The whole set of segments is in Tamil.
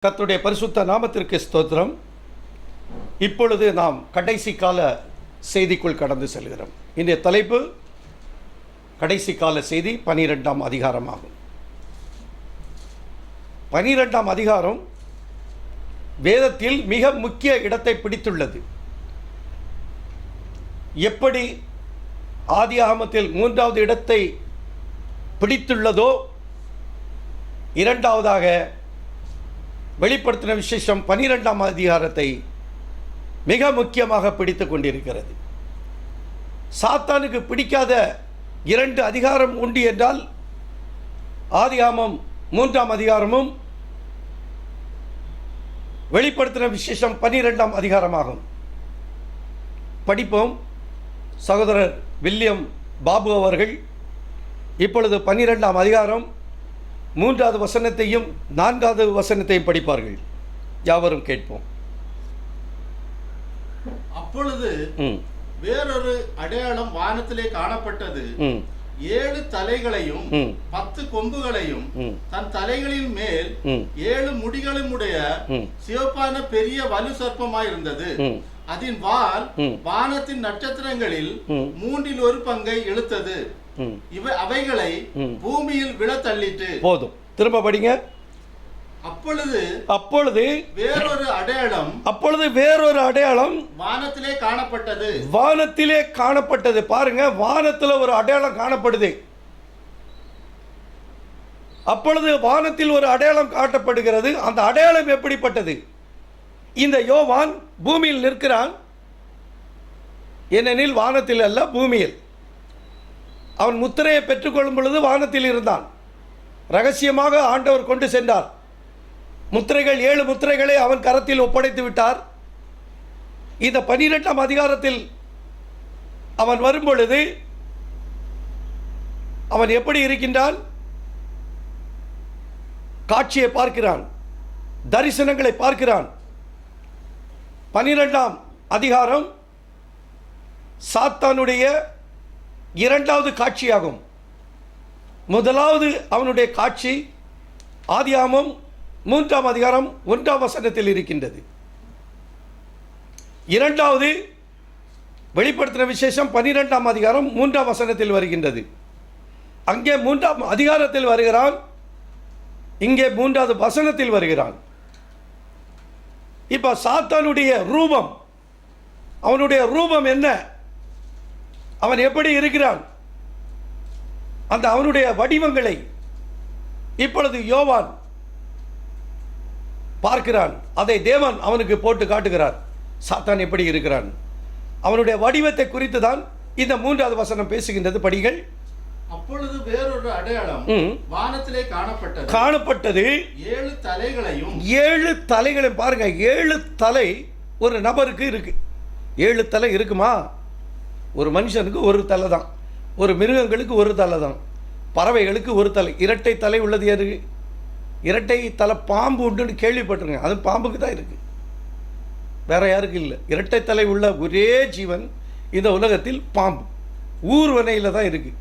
கர்த்தருடைய பரிசுத்த நாமத்திற்கு ஸ்தோத்திரம். இப்பொழுது நாம் கடைசி கால செய்திக்குள் கடந்து செல்கிறோம். இன்றைய தலைப்பு கடைசி கால செய்தி 12ஆம் அதிகாரமாகும். 12ஆம் அதிகாரம் வேதத்தில் மிக முக்கிய இடத்தை பிடித்துள்ளது. எப்படி ஆதியாகமத்தில் 3வது இடத்தை பிடித்துள்ளதோ, இரண்டாவதாக வெளிப்படுத்தின விசேஷம் 12ஆம் அதிகாரத்தை மிக முக்கியமாக பிடித்து கொண்டிருக்கிறது. சாத்தானுக்கு பிடிக்காத 2 அதிகாரம் உண்டு என்றால் ஆதியாகமம் 3ஆம் அதிகாரமும் வெளிப்படுத்தின விசேஷம் 12ஆம் அதிகாரமாகும். படிப்போம். சகோதரர் வில்லியம் பாபு அவர்கள் இப்பொழுது 12ஆம் அதிகாரம் 3வது வசனத்தையும் 4வது வசனத்தையும் படிப்பார்கள். யாவரும் கேட்போம். அப்பொழுது வேறொரு அடையாளம் வானத்திலே காணப்பட்டது. 7 தலைகளையும் 10 கொம்புகளையும் தன் தலைகளின் மேல் 7 முடிகளும் உடைய சிவப்பான பெரிய வலு சர்ப்பமாயிருந்தது. அதன் வால் வானத்தின் நட்சத்திரங்களில் 1/3 பங்கை இழுத்தது. அவைகளை பூமியில் விழ தள்ளிட்டு. போதும், திரும்ப படிங்க. அப்பொழுது வேறொரு அடையாளம் வானத்திலே காணப்பட்டது. பாருங்க, வானத்தில் ஒரு அடையாளம் காணப்படுது. அப்பொழுது வானத்தில் ஒரு அடையாளம் காட்டப்படுகிறது. அந்த அடையாளம் எப்படிப்பட்டது? இந்த யோவான் பூமியில் நிற்கிறான். ஏனெனில் வானத்தில் அல்ல, பூமியில். அவன் முத்திரையை பெற்றுக்கொள்ளும் பொழுது வானத்தில் இருந்தான். ரகசியமாக ஆண்டவர் கொண்டு சென்றார். முத்திரைகள் 7 முத்திரைகளை அவன் கரத்தில் ஒப்படைத்து விட்டார். இந்த 12ஆம் அதிகாரத்தில் அவன் வரும்பொழுது அவன் எப்படி இருக்கின்றான்? காட்சியை பார்க்கிறான், தரிசனங்களை பார்க்கிறான். 12ஆம் அதிகாரம் சாத்தானுடைய 2வது காட்சியாகும். முதலாவது அவனுடைய காட்சி ஆதியாகமம் 3ஆம் அதிகாரம் 1ஆம் வசனத்தில் இருக்கின்றது. 2வது வெளிப்படுத்தின விசேஷம் 12ஆம் அதிகாரம் 3ஆம் வசனத்தில் வருகின்றது. அங்கே 3ஆம் அதிகாரத்தில் வருகிறான், இங்கே 3வது வசனத்தில் வருகிறான். இப்ப சாத்தானுடைய ரூபம், அவனுடைய ரூபம் என்ன? அவன் எப்படி இருக்கிறான்? அந்த அவனுடைய வடிவங்களை இப்பொழுது யோவான் பார்க்கிறான். அதை தேவன் அவனுக்கு போட்டு காட்டுகிறார். சாத்தான் எப்படி இருக்கிறான், அவனுடைய வடிவத்தை குறித்து தான் இந்த 3வது வசனம் பேசுகின்றது. படிகள். அப்பொழுது வேறொரு அடையாளம் வானத்திலே காணப்பட்டது. 7 தலைகளையும் பாருங்க. 7 தலை ஒரு நபருக்கு இருக்கு. 7 தலை இருக்குமா? ஒரு மனுஷனுக்கு ஒரு தலை தான், ஒரு மிருகங்களுக்கு ஒரு தலை தான், பறவைகளுக்கு ஒரு தலை. இரட்டை தலை உள்ளது யாரு? இரட்டை தலை பாம்பு உண்டுன்னு கேள்விப்பட்டிருங்க. அது பாம்புக்கு தான் இருக்கு, வேற யாருக்கு இல்லை. இரட்டை தலை உள்ள ஒரே ஜீவன் இந்த உலகத்தில் பாம்பு. ஊர்வனையில் தான் இருக்கு.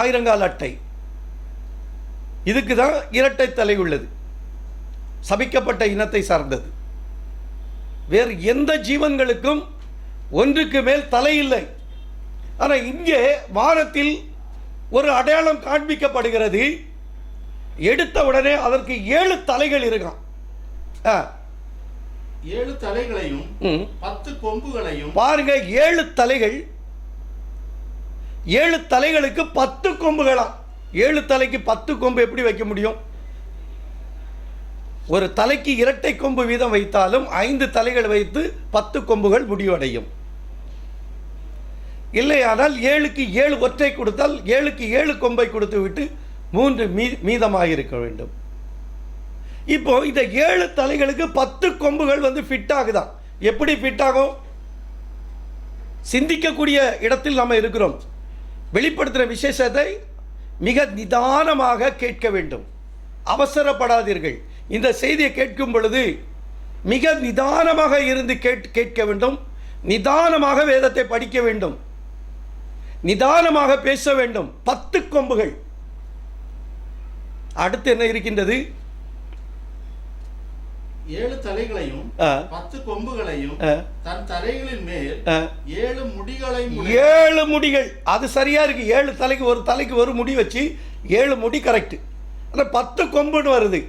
1000 அட்டை, இதுக்கு தான் இரட்டை தலை உள்ளது. சபிக்கப்பட்ட இனத்தை சார்ந்தது. வேறு எந்த ஜீவன்களுக்கும் ஒன்றுக்கு மேல் தலை இல்லை. ஆனால் இங்கே வானத்தில் ஒரு அடையாளம் காண்பிக்கப்படுகிறது. எடுத்த உடனே அதற்கு 7 தலைகள் இருக்கான். 7 தலைகளையும் 10 கொம்புகளையும் பாருங்க. 7 தலைகள், 7 தலைகளுக்கு 10 கொம்புகளாம். 7 தலைக்கு 10 கொம்பு எப்படி வைக்க முடியும்? ஒரு தலைக்கு இரட்டை கொம்பு வீதம் வைத்தாலும் 5 தலைகள் வைத்து 10 கொம்புகள் முடிவடையும். இல்லையானால் 7க்கு 7 ஒற்றை கொடுத்தால் 7க்கு 7 கொம்பை கொடுத்து விட்டு 3 மீதமாக இருக்க வேண்டும். இப்போ இந்த 7 தலைகளுக்கு 10 கொம்புகள் ஃபிட் ஆகுதான். எப்படி ஃபிட் ஆகும்? சிந்திக்கக்கூடிய இடத்தில் நம்ம இருக்கிறோம். வெளிப்படுத்துகிற விசேஷத்தை மிக நிதானமாக கேட்க வேண்டும். அவசரப்படாதீர்கள். இந்த செய்தியை கேட்கும் பொழுது மிக நிதானமாக இருந்து கேட்க வேண்டும். நிதானமாக வேதத்தை படிக்க வேண்டும். நிதானமாக பேச வேண்டும். 10 கொம்புகள். அடுத்து என்ன இருக்கின்றது? 7 தலைகளையும் ஆ. 10 கொம்புகளையும் ஆ. தன் தலைகளின் மேல் ஆ. 7 முடிகளையும் 7 முடிகள், அது சரியா இருக்கு. 7 தலைக்கு ஒரு முடி வச்சு 7 முடி கரெக்ட். ஆனால் 10 கொம்புன்னு வருது.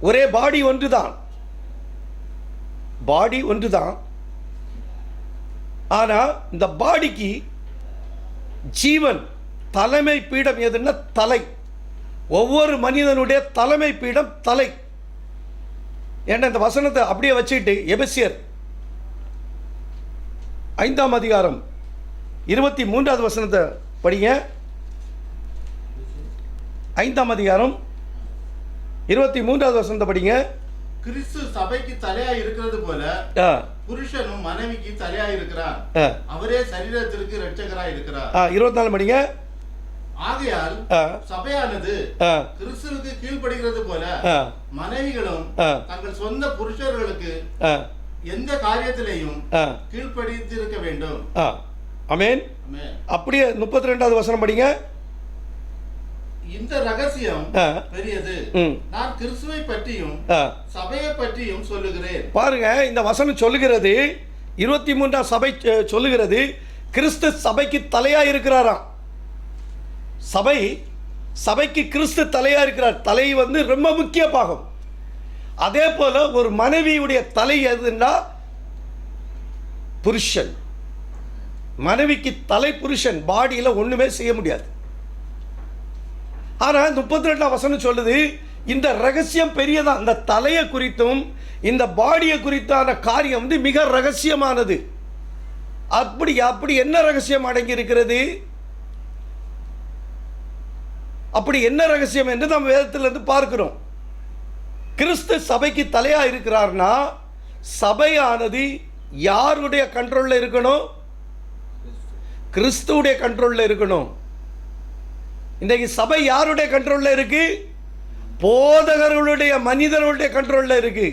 ஒரே பாடி ஒன்று தான், பாடி ஒன்று தான். ஆனால் இந்த பாடிக்கு ஜீவன் தலைமை பீடம் எதுன்னா தலை. ஒவ்வொரு மனிதனுடைய தலைமை பீடம் தலை. ஏன்னா இந்த வசனத்தை அப்படியே வச்சுக்கிட்டு எபேசியர் 5ஆம் அதிகாரம் 23வது வசனத்தை படிங்க. 5ஆம் அதிகாரம் 23வது வசனத்தை படிங்க. கிறிஸ்து சபைக்கு தலையாய் இருக்கிறது போல ஆ, புருஷனும் மனைவிக்கு தலையாய் இருக்கிறார். ஆ, அவரே சரீரத்திற்கு இரட்சகராய் இருக்கிறார். 24 படிங்க. ஆகையால் ஆ, சபையானது ஆ, கிறிஸ்துவுக்கு கீழ்ப்படுகிறது போல ஆ, மனைவிகளும் ஆ, தங்கள் சொந்த புருஷர்களுக்கு ஆ, எந்த காரியத்திலையும் ஆ, கீழ்ப்படித்திருக்க வேண்டும். ஆ. ஆமென். ஆமென். அப்படியே 32வது வசனம் படிங்க. இந்த ரகசியம் ஆ, பெரியது. ம், நான் கிறிஸ்துவை பற்றியும் ஆ. சபையை பற்றியும் சொல்லுகிறேன். பாருங்க, இந்த வசனம் சொல்லுகிறது, 23ஆம் சபை சொல்லுகிறது, கிறிஸ்து சபைக்கு தலையா இருக்கிறாராம். சபைக்கு கிறிஸ்து தலையா இருக்கிறார். தலை வந்து ரொம்ப முக்கிய பாகம். அதே போல ஒரு மனைவியுடைய தலை எதுன்னா புருஷன். மனைவிக்கு தலை புருஷன். பாடியில ஒண்ணுமே செய்ய முடியாது. ஆனா 32ஆம் வசனம் சொல்லுது, இந்த ரகசியம் பெரியதான். இந்த தலையை குறித்தும் இந்த பாடியை குறித்தான காரியம் வந்து மிக ரகசியமானது. அப்படி என்ன ரகசியம் அடங்கி இருக்கிறது? அப்படி என்ன ரகசியம் என்று நம்ம வேதத்திலிருந்து பார்க்கிறோம். கிறிஸ்து சபைக்கு தலையா இருக்கிறார்னா சபையானது யாருடைய கண்ட்ரோல்ல இருக்கணும்? கிறிஸ்துவுடைய கண்ட்ரோல்ல இருக்கணும். இன்றைக்கு சபை யாருடைய கண்ட்ரோல்ல இருக்கு? போதகர்களுடைய, மனிதர்களுடைய கண்ட்ரோல்ல இருக்கு.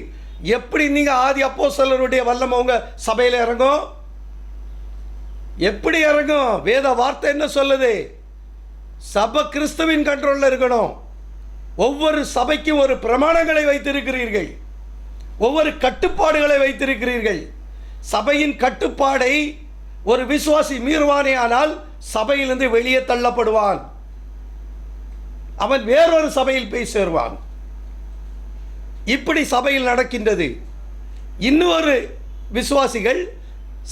எப்படி நீங்க ஆதி அப்போஸ்தலருடைய வல்லமை உங்க சபையில இறங்கும்? எப்படி இறங்கும்? வேத வார்த்தை என்ன சொல்லுது? சபை கிறிஸ்துவின் கண்ட்ரோல்ல இருக்கணும். ஒவ்வொரு சபைக்கும் ஒரு பிரமாணங்களை வைத்திருக்கிறீர்கள், ஒவ்வொரு கட்டுப்பாடுகளை வைத்திருக்கிறீர்கள். சபையின் கட்டுப்பாடை ஒரு விசுவாசி மீறுவானே ஆனால் சபையிலிருந்து வெளியே தள்ளப்படுவான். அவன் வேறொரு சபையில் போய் சேர்வான். இப்படி சபையில் நடக்கின்றது. இன்னொரு விசுவாசிகள்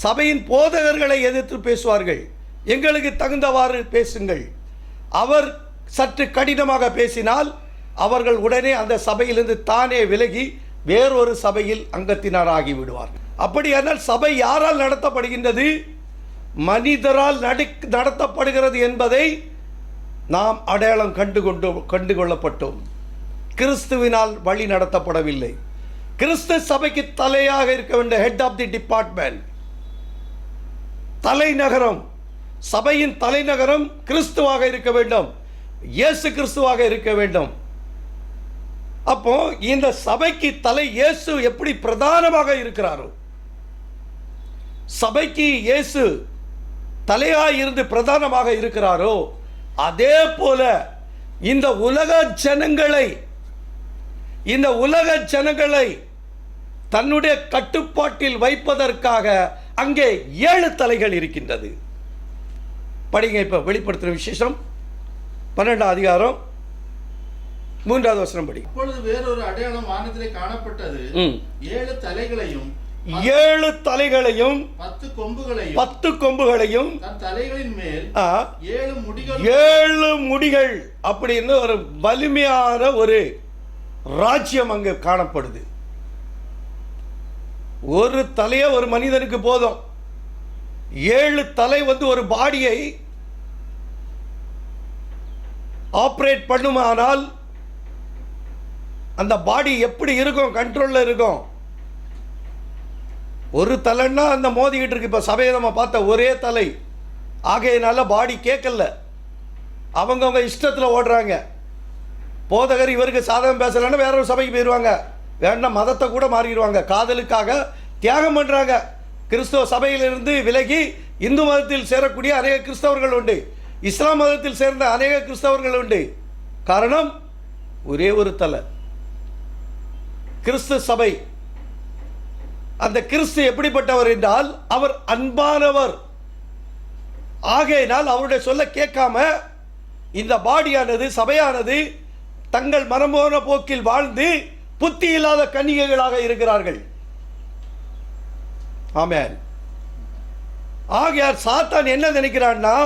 சபையின் போதகர்களை எதிர்த்து பேசுவார்கள். எங்களுக்கு தகுந்தவாறு பேசுங்கள். அவர் சற்று கடினமாக பேசினால் அவர்கள் உடனே அந்த சபையிலிருந்து தானே விலகி வேறொரு சபையில் அங்கத்தினராகி விடுவார்கள். அப்படியானால் சபை யாரால் நடத்தப்படுகின்றது? மனிதரால் நடத்தப்படுகிறது என்பதை நாம் அடையாளம் கண்டுகொள்ளப்பட்டோம். கிறிஸ்துவினால் வழி நடத்தப்படவில்லை. கிறிஸ்து சபைக்கு தலையாக இருக்க வேண்டிய ஹெட் ஆஃப் தி டிபார்ட்மெண்ட், தலைநகரம், சபையின் தலைநகரம் கிறிஸ்துவாக இருக்க வேண்டும், இயேசு கிறிஸ்துவாக இருக்க வேண்டும். அப்போ இந்த சபைக்கு தலை இயேசு எப்படி பிரதானமாக இருக்கிறாரோ, சபைக்கு இயேசு தலையாய் இருந்து பிரதானமாக இருக்கிறாரோ, அதே போல இந்த உலக ஜனங்களை தன்னுடைய கட்டுப்பாட்டில் வைப்பதற்காக அங்கே 7 தலைகள் இருக்கின்றது. படிங்க. இப்ப வெளிப்படுத்துற விசேஷம் 12ஆம் அதிகாரம் 3வது வசனம் படி. அப்பொழுது வேறொரு அடையாளம் வானத்திலே காணப்பட்டது. 7 தலைகளையும் 7 தலைகளையும் 10 கொம்புகளையும் 10 கொம்புகளையும் தன் தலைகளின் மேல் 7 முடிகள் 7 முடிகள் அப்படின்னு ஒரு வலிமையான ஒரு ராஜ்யம் அங்கு காணப்படுது. ஒரு தலைய ஒரு மனிதனுக்கு போதும். 7 தலை வந்து ஒரு பாடியை ஆபரேட் பண்ணுமானால் அந்த பாடி எப்படி இருக்கும்? கண்ட்ரோல்ல இருக்கும். ஒரு தலைன்னா அந்த மோதிக்கிட்டு இருக்கு. இப்போ சபையை நம்ம பார்த்த ஒரே தலை ஆகையினால பாடி கேட்கல, அவங்கவுங்க இஷ்டத்தில் ஓடுறாங்க. போதகர் இவருக்கு சாதகம் பேசலைன்னா வேற ஒரு சபைக்கு போயிடுவாங்க, வேணா மதத்தை கூட மாறிடுவாங்க. காதலுக்காக தியாகம் பண்ணுறாங்க. கிறிஸ்தவ சபையிலிருந்து விலகி இந்து மதத்தில் சேரக்கூடிய அநேக கிறிஸ்தவர்கள் உண்டு, இஸ்லாம் மதத்தில் சேர்ந்த அநேக கிறிஸ்தவர்கள் உண்டு. காரணம் ஒரே ஒரு தலை. கிறிஸ்து சபை. அந்த கிறிஸ்து எப்படிப்பட்டவர் என்றால் அவர் அன்பானவர். ஆகையினால் அவருடைய சொல்ல கேட்காம இந்த பாடியானது, சபையானது தங்கள் மனமோன போக்கில் வாழ்ந்து புத்தி இல்லாத கன்னிகைகளாக இருக்கிறார்கள். ஆமென். ஆகையால் சாத்தான் என்ன நினைக்கிறான்னா,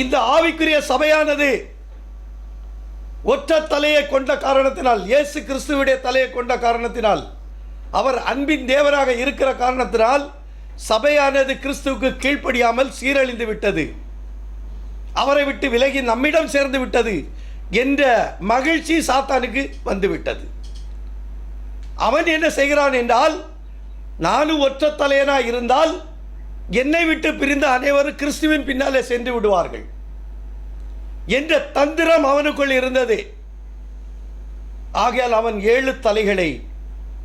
இந்த ஆவிக்குரிய சபையானது ஒற்ற தலையை கொண்ட காரணத்தினால், இயேசு கிறிஸ்துவுடைய தலையை கொண்ட காரணத்தினால், அவர் அன்பின் தேவராக இருக்கிற காரணத்தினால் சபையானது கிறிஸ்துவுக்கு கீழ்ப்படியாமல் சீரழிந்து விட்டது, அவரை விட்டு விலகி நம்மிடம் சேர்ந்து விட்டது என்ற மகிழ்ச்சி சாத்தானுக்கு வந்துவிட்டது. அவன் என்ன செய்கிறான் என்றால், நானும் ஒற்ற தலையனா இருந்தால் என்னை விட்டு பிரிந்த அனைவரும் கிறிஸ்துவின் பின்னாலே சென்று விடுவார்கள் என்ற தந்திரம் அவனுக்குள் இருந்தது. ஆகையால் அவன் 7 தலைகளை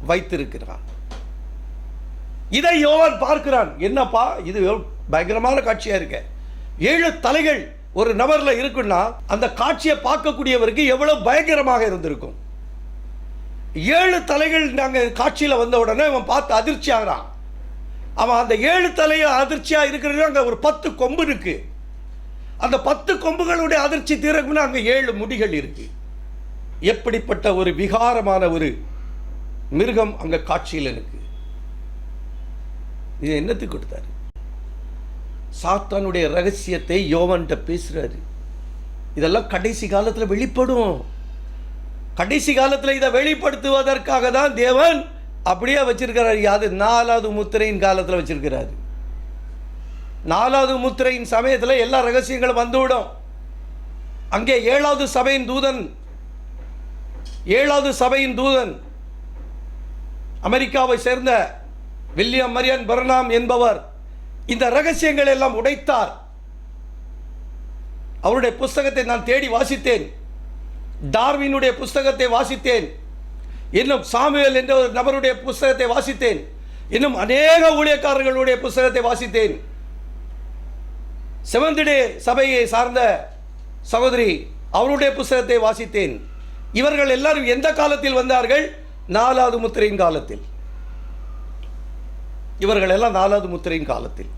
வைத்திருக்கிறான். இதை யோவான் பார்க்கிறான். என்னப்பா இது பயங்கரமான காட்சியா இருக்க, 7 தலைகள் ஒரு நபர்ல இருக்குன்னா அந்த காட்சியை பார்க்கக்கூடியவருக்கு எவ்வளவு பயங்கரமாக இருந்திருக்கும். 7 தலைகள் நாங்க காட்சியில வந்த உடனே அவன் பார்த்து அதிர்ச்சி ஆகிறான். அவன் அந்த 7 தலைய அதிர்ச்சியா இருக்கிறது. அங்க ஒரு 10 கொம்பு இருக்கு. அந்த 10 கொம்புகளுடைய அதிர்ச்சி தீரக்குன்னா அங்க 7 முடிகள் இருக்கு. எப்படிப்பட்ட ஒரு விகாரமான ஒரு மிருகம் அங்க காட்சியில் இருக்கு. இது என்னத்துக்கு கொடுத்தாரு? சாத்தானுடைய ரகசியத்தை யோவான்கிட்ட பேசுறாரு. இதெல்லாம் கடைசி காலத்தில் வெளிப்படும். கடைசி காலத்தில் இதை வெளிப்படுத்துவதற்காக தான் தேவன் அப்படியே வச்சிருக்கிறார். அது 4வது முத்திரையின் காலத்தில் வச்சிருக்கிறாரு. 4வது முத்திரையின் சமயத்தில் எல்லா ரகசியங்களும் வந்துவிடும். அங்கே 7வது சபையின் தூதன், 7வது சபையின் தூதன் அமெரிக்காவை சேர்ந்த வில்லியம் மரியன் பர்னாம் என்பவர் இந்த ரகசியங்கள் எல்லாம் உடைத்தார். அவருடைய புஸ்தகத்தை நான் தேடி வாசித்தேன். டார்வினுடைய புஸ்தகத்தை வாசித்தேன். இன்னும் சாமுவேல் என்ற ஒரு நபருடைய புஸ்தகத்தை வாசித்தேன். இன்னும் அநேக ஊழியக்காரர்களுடைய புஸ்தகத்தை வாசித்தேன். செவன்த்-டே சபையை சார்ந்த சகோதரி அவருடைய புஸ்தகத்தை வாசித்தேன். இவர்கள் எல்லாரும் எந்த காலத்தில் வந்தார்கள்? 4வது முத்திரையின் காலத்தில். இவர்கள் எல்லாம் 4வது முத்திரையின் காலத்தில்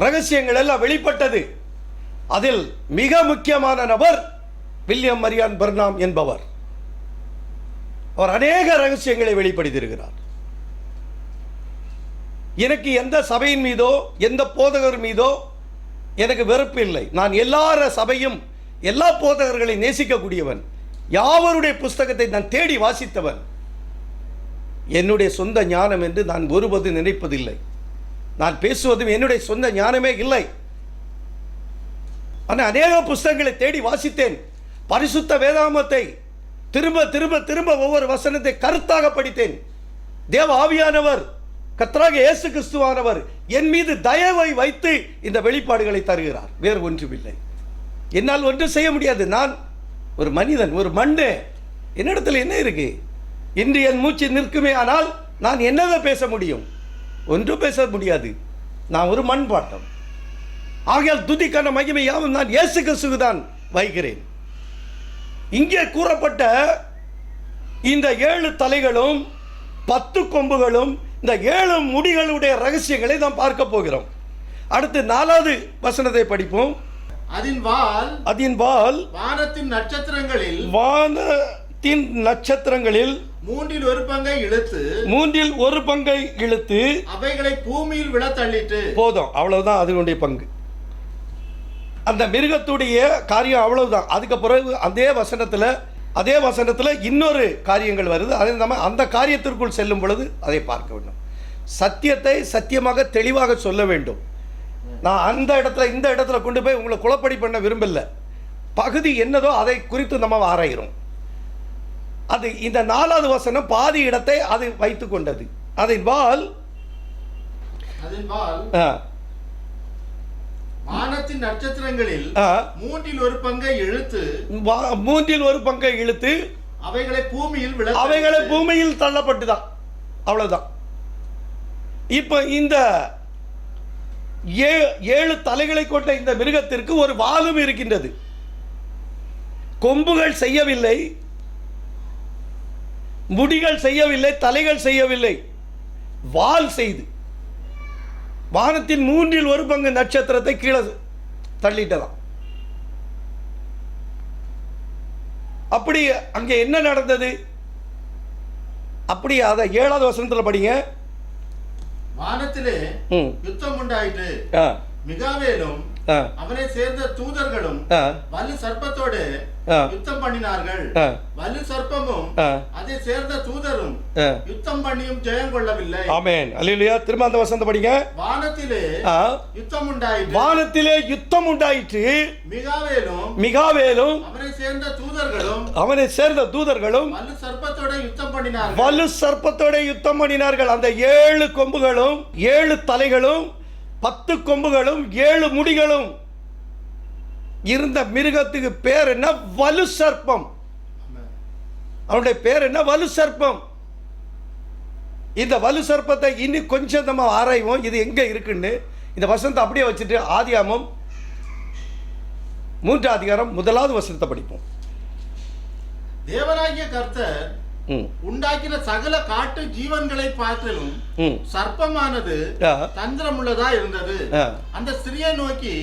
ரகசியங்கள் எல்லாம் வெளிப்பட்டது. அதில் மிக முக்கியமான நபர் வில்லியம் மரியான் பர்னாம் என்பவர். அவர் அநேக ரகசியங்களை வெளிப்படுத்தியிருக்கிறார். எனக்கு எந்த சபையின் மீதோ எந்த போதகர் மீதோ எனக்கு வெறுப்பு இல்லை. நான் எல்லார சபையும் எல்லா போதகர்களை நேசிக்கக்கூடியவன். யாவருடைய புஸ்தகத்தை நான் தேடி வாசித்தவன். என்னுடைய சொந்த ஞானம் என்று நான் ஒருபோது நினைப்பதில்லை. நான் பேசுவதும் என்னுடைய சொந்த ஞானமே இல்லை. ஆனால் அநேக புஸ்தகங்களை தேடி வாசித்தேன். பரிசுத்த வேதாகமத்தை திரும்ப திரும்ப திரும்ப ஒவ்வொரு வசனத்தை கருத்தாக படித்தேன். தேவ ஆவியானவர் கர்த்தராகிய இயேசு கிறிஸ்துவானவர் என் மீது தயவை வைத்து இந்த வெளிப்பாடுகளை தருகிறார். வேறு ஒன்றுமில்லை. என்னால் ஒன்றும் செய்ய முடியாது. நான் ஒரு மனிதன், ஒரு மண்ணு. என்னிடத்தில் என்ன இருக்கு? இன்று என் மூச்சு நிற்குமே ஆனால் நான் என்னதை பேச முடியும்? ஒன்றும் பேச முடியாது. நான் ஒரு மண் பாட்டம். ஆகையால் துதிக்கான மகிமை யாவும் நான் இயேசு கிறிஸ்துவுக்கு தான் வைக்கிறேன். இங்கே கூறப்பட்ட இந்த 7 தலைகளும் 10 கொம்புகளும் இந்த 7 முடிகளுடைய ரகசியங்களை நாம் பார்க்க போகிறோம். அடுத்து 4வது வசனத்தை படிப்போம். அதின் வால் வானத்தின் நட்சத்திரங்களில் மூன்றில் ஒரு பங்கை இழுத்து அவைகளை பூமியில் விழ தள்ளிட்டு. போதும், அவ்வளவுதான் அதனுடைய பங்கு. அந்த மிருகத்துடைய காரியம் அவ்வளவுதான். அதுக்கு பிறகு அதே வசனத்தில் இன்னொரு காரியங்கள் வருது. அதை நம்ம அந்த காரியத்திற்குள் செல்லும் பொழுது அதை பார்க்க வேண்டும். சத்தியத்தை சத்தியமாக தெளிவாக சொல்ல வேண்டும். நான் அந்த இடத்துல இந்த இடத்துல கொண்டு போய் உங்களை குழப்படி பண்ண விரும்பல. பகுதி என்னதோ அதை குறித்து நம்ம ஆராயிரும். அது இந்த 4வது வசனம் பாதி இடத்தை அது வைத்துக் கொண்டது. அதன் வால் வானத்தின் நட்சத்திரங்களில் மூன்றில் ஒரு பங்கை இழுத்து அவைகளை பூமியில் தள்ளப்பட்டுதான். அவ்வளவுதான். இப்ப இந்த 7 தலைகளை கொண்ட இந்த மிருகத்திற்கு ஒரு வாலும் இருக்கின்றது. கொம்புகள் செய்யவில்லை. முடிகள் செய்யவில்லை, தலைகள் செய்யவில்லை, வால் செய்து வானத்தின் 1/3 நட்சத்திரத்தை கீழே தள்ளிட்டதாம். அப்படி அங்கே என்ன நடந்தது? அப்படி அதை 7வது வசனத்தில் படிங்க. வானத்திலே யுத்தம் உண்டாயிற்று. மிகாவேலும் அவனை சேர்ந்த தூதர்களும் வலு சர்ப்பத்தோடு யுத்தம் பண்ணினார்கள். வலு சர்ப்பமும் அதை சேர்ந்த தூதரும் யுத்தம் பண்ணியும் ஜெயம் கொள்ளவில்லை. ஆமென், அல்லேலூயா. திரும்ப அந்த வசனத்தை படிங்க. வானத்திலே யுத்தம் உண்டாயிற்று. வானத்திலே யுத்தம் உண்டாயிற்று. மிகாவேலும் அவனை சேர்ந்த தூதர்களும் வலு சர்ப்பத்தோட யுத்தம் பண்ணினார்கள். வலு சர்ப்பத்தோட யுத்தம் பண்ணினார்கள். அந்த 7 கொம்புகளும் 7 தலைகளும் 10 கொம்புகளும் 7 முடிகளும் இருந்த மிருகத்துக்கு பேர் என்ன? வலு சர்ப்பம். அவனுடைய பேர் என்ன? வலு சர்ப்பம். இந்த வலு சர்ப்பத்தை இன்னும் கொஞ்சம் நம்ம ஆராய்வோம், இது எங்க இருக்குன்னு. இந்த வசனத்தை அப்படியே வச்சுட்டு ஆதியாகமம் 3 அதிகாரம் 1வது வசனத்தை படிப்போம். தேவனாகிய கர்த்தர் உண்டாக்கின சகல காட்டு ஜீவன்களை பார்க்கலும் சர்ப்பமானது தந்திரமுள்ளதா இருந்தது. அந்த ஸ்திரியை நோக்கி,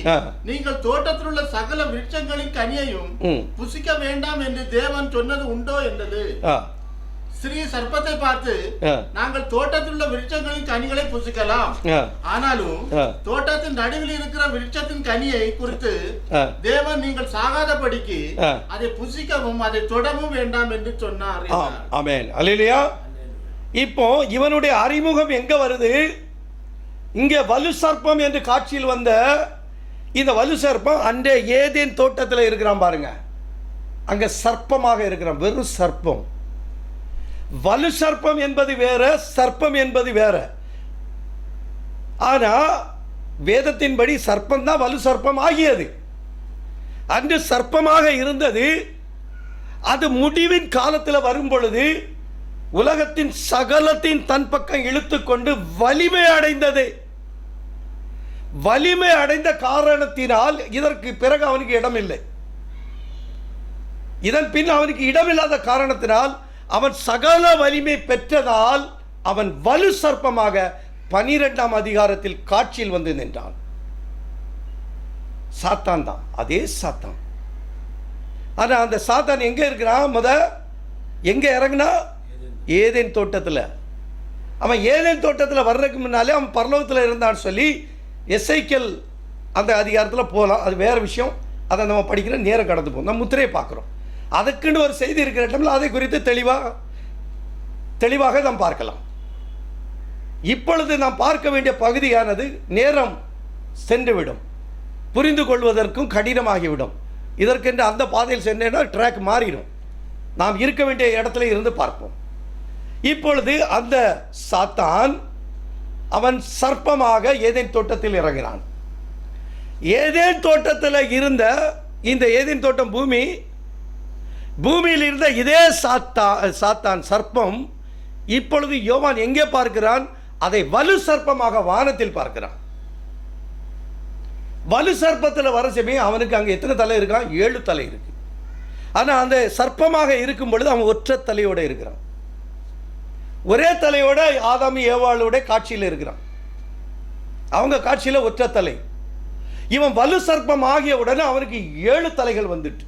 நீங்கள் தோட்டத்தில் உள்ள சகல விருட்சங்களின் கனியையும் புசிக்க வேண்டாம் என்று தேவன் சொன்னது உண்டோ என்றது. ஸ்திரீ சர்ப்பத்தை பார்த்து, நாங்கள் தோட்டத்தில் உள்ள விருட்சங்களின் கனிகளை புசிக்கலாம், ஆனாலும் தோட்டத்தின் நடுவில் இருக்கிற விருட்சத்தின் கனியை குறித்து தேவன் நீங்கள் சாகாதபடிக்கு அதை புசிக்கவும் அதை தொடவும் வேண்டாம் என்று சொன்னார். ஆமென், அல்லேலூயா. இப்போ இவனுடைய அறிமுகம் எங்க வருது? இங்கே வலு சர்ப்பம் என்று காட்சியில் வந்த இந்த வலு சர்ப்பம் அன்றே ஏதேன் தோட்டத்தில் இருக்கிறான் பாருங்க. அங்க சர்ப்பமாக இருக்கிறான், வெறும் சர்ப்பம். வலு சர்ப்பம் என்பது வேற, சர்ப்பம் என்பது வேற. ஆனா வேதத்தின்படி சர்ப்பம் தான் வலு சர்ப்பம் ஆகியது. அன்று சர்ப்பமாக இருந்தது. அது முடிவின் காலத்தில் வரும் பொழுது உலகத்தின் சகலத்தின் தன் பக்கம் இழுத்துக்கொண்டு வலிமை அடைந்தது. வலிமை அடைந்த காரணத்தினால் இதற்கு பிறகு அவனுக்கு இடமில்லை. இதன் பின் அவனுக்கு இடமில்லாத காரணத்தினால் அவன் சகல வலிமை பெற்றதால் அவன் வலு சர்ப்பமாக 12ஆம் அதிகாரத்தில் காட்சியில் வந்து நின்றான். சாத்தான் தான், அதே சாத்தான். ஆனா அந்த சாத்தான் எங்க இருக்கிறான்? எங்க இறங்கினா? ஏதேன் தோட்டத்தில். அவன் ஏதேன் தோட்டத்தில் வர்றதுக்கு முன்னாலே அவன் பரலோகத்தில் இருந்தான்னு சொல்லி எசேக்கியேல் அந்த அதிகாரத்தில் போகலாம், அது வேற விஷயம். அதை நம்ம படிக்கிற நேரம் கடந்து போகும். நம்ம முத்திரையை பார்க்குறோம், அதுக்குன்னு ஒரு செய்தி இருக்கிற இடத்துல அதை குறித்து தெளிவாக நாம் பார்க்கலாம். இப்பொழுது நாம் பார்க்க வேண்டிய பகுதியானது நேரம் சென்றுவிடும், புரிந்து கொள்வதற்கும் கடினமாகிவிடும். இதற்கென்று அந்த பாதையில் சென்றேன்னா ட்ராக் மாறிடும். நாம் இருக்க வேண்டிய இடத்துல இருந்து பார்ப்போம். இப்பொழுது அந்த சாத்தான் அவன் சர்ப்பமாக ஏதேன் தோட்டத்தில் இறங்கினான். ஏதேன் தோட்டத்தில் இருந்த இந்த ஏதேன் தோட்டம் பூமியில் இருந்த இதே சாத்தான் சர்ப்பம் இப்பொழுது யோவான் எங்கே பார்க்கிறான்? அதை வலு சர்ப்பமாக வானத்தில் பார்க்கிறான். வலு சர்ப்பத்தில் வர சமயம் அவனுக்கு அங்கே எத்தனை தலை இருக்கான்? 7 தலை இருக்கு. ஆனால் அந்த சர்ப்பமாக இருக்கும் பொழுது அவன் ஒற்றை தலையோடு இருக்கிறான். ஒரே தலையோட ஆதாம் ஏவாளோட காட்சியில் இருக்கிறான். அவங்க காட்சியில் ஒற்றை தலை. இவன் வலு சர்ப்பம் ஆகிய உடனே அவனுக்கு 7 தலைகள் வந்துட்டு,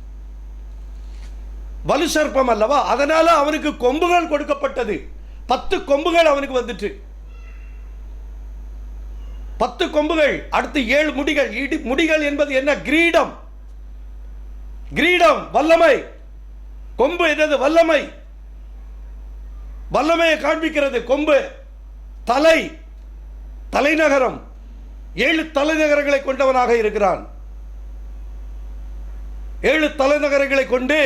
வலு சர்ப்பம் அல்லவா, அதனால அவனுக்கு கொம்புகள் கொடுக்கப்பட்டது. 10 கொம்புகள் அவனுக்கு வந்துட்டு, 10 கொம்புகள், அடுத்து 7 முடிகள். முடிகள் என்பது என்ன? கிரீடம். கிரீடம் வல்லமை. கொம்பு என்னது? வல்லமை. வல்லமையை காண்பிக்கிறது கொம்பு. தலைநகரம். 7 தலைநகரங்களை கொண்டவனாக இருக்கிறான். 7 தலைநகரங்களை கொண்டு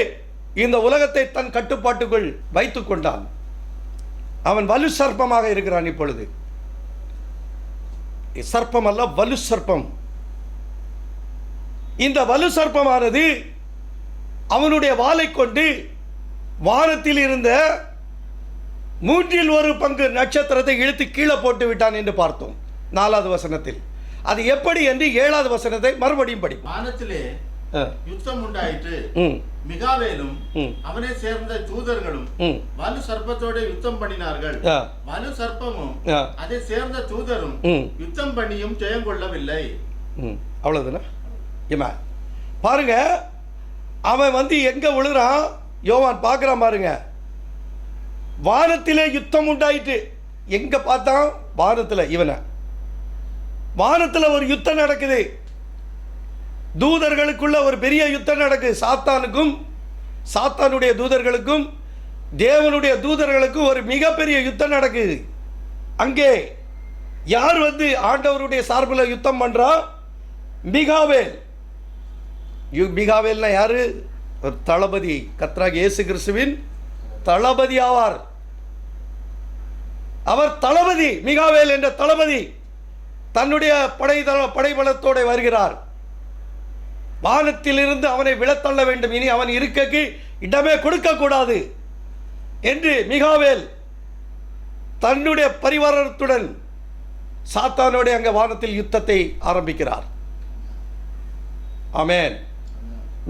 இந்த உலகத்தை தன் கட்டுப்பாட்டுக்குள் வைத்துக் கொண்டான். அவன் வலு சர்ப்பமாக இருக்கிறான். இப்பொழுது சர்ப்பம் அல்ல, வலு சர்ப்பம். இந்த வலு சர்ப்பமானது அவனுடைய வாளை கொண்டு வானத்தில் இருந்த 1/3 நட்சத்திரத்தை இழுத்து கீழே போட்டு விட்டான் என்று பார்த்தோம் 4வது வசனத்தில். அது எப்படி என்று 7வது வசனத்தை மறுபடியும் படிப்போம். வானத்திலே யுத்தம் உண்டாயிற்று. ம் மிகாவேலும் ம் அவனை சேர்ந்த தூதர்களும் ம் வலு சர்ப்பத்தோட யுத்தம் பண்ணினார்கள். ஆ வலு சர்ப்பமும் ஆ அதை சேர்ந்த தூதரும் ம் யுத்தம் பண்ணியும் ஜெயம் கொள்ளவில்லை. ம் அவ்வளோதானே ஏமா பாருங்க, அவன் வந்து எங்கே விழுறான் யோவான் பார்க்குறான் பாருங்க. வானத்திலே யுத்தம் உண்டாயிட்டு. எங்கே பார்த்தான்? வானத்தில். இவனை வானத்தில் ஒரு யுத்தம் நடக்குது. தூதர்களுக்குள்ள ஒரு பெரிய யுத்தம் நடக்குது. சாத்தானுக்கும் சாத்தானுடைய தூதர்களுக்கும் தேவனுடைய தூதர்களுக்கும் ஒரு மிகப்பெரிய யுத்தம் நடக்குது. அங்கே யார் வந்து ஆண்டவருடைய சார்பில் யுத்தம் பண்றா? மிகாவேல். மிகாவேல்னா யாரு? ஒரு தளபதி, கர்த்தராகிய இயேசு கிறிஸ்துவின் தளபதி ஆவார். அவர் தளபதி. மிகாவேல் என்ற தளபதி தன்னுடைய படைபலத்தோடு வருகிறார். வானத்திலிருந்து அவனை விழத்தள்ள வேண்டும், இனி அவன் இருக்கக்கு இடமே கொடுக்க கூடாது என்று மிகாவேல் தன்னுடைய பரிவாரத்துடன் சாத்தானோட அங்க வானத்தில் யுத்தத்தை ஆரம்பிக்கிறார். ஆமென்.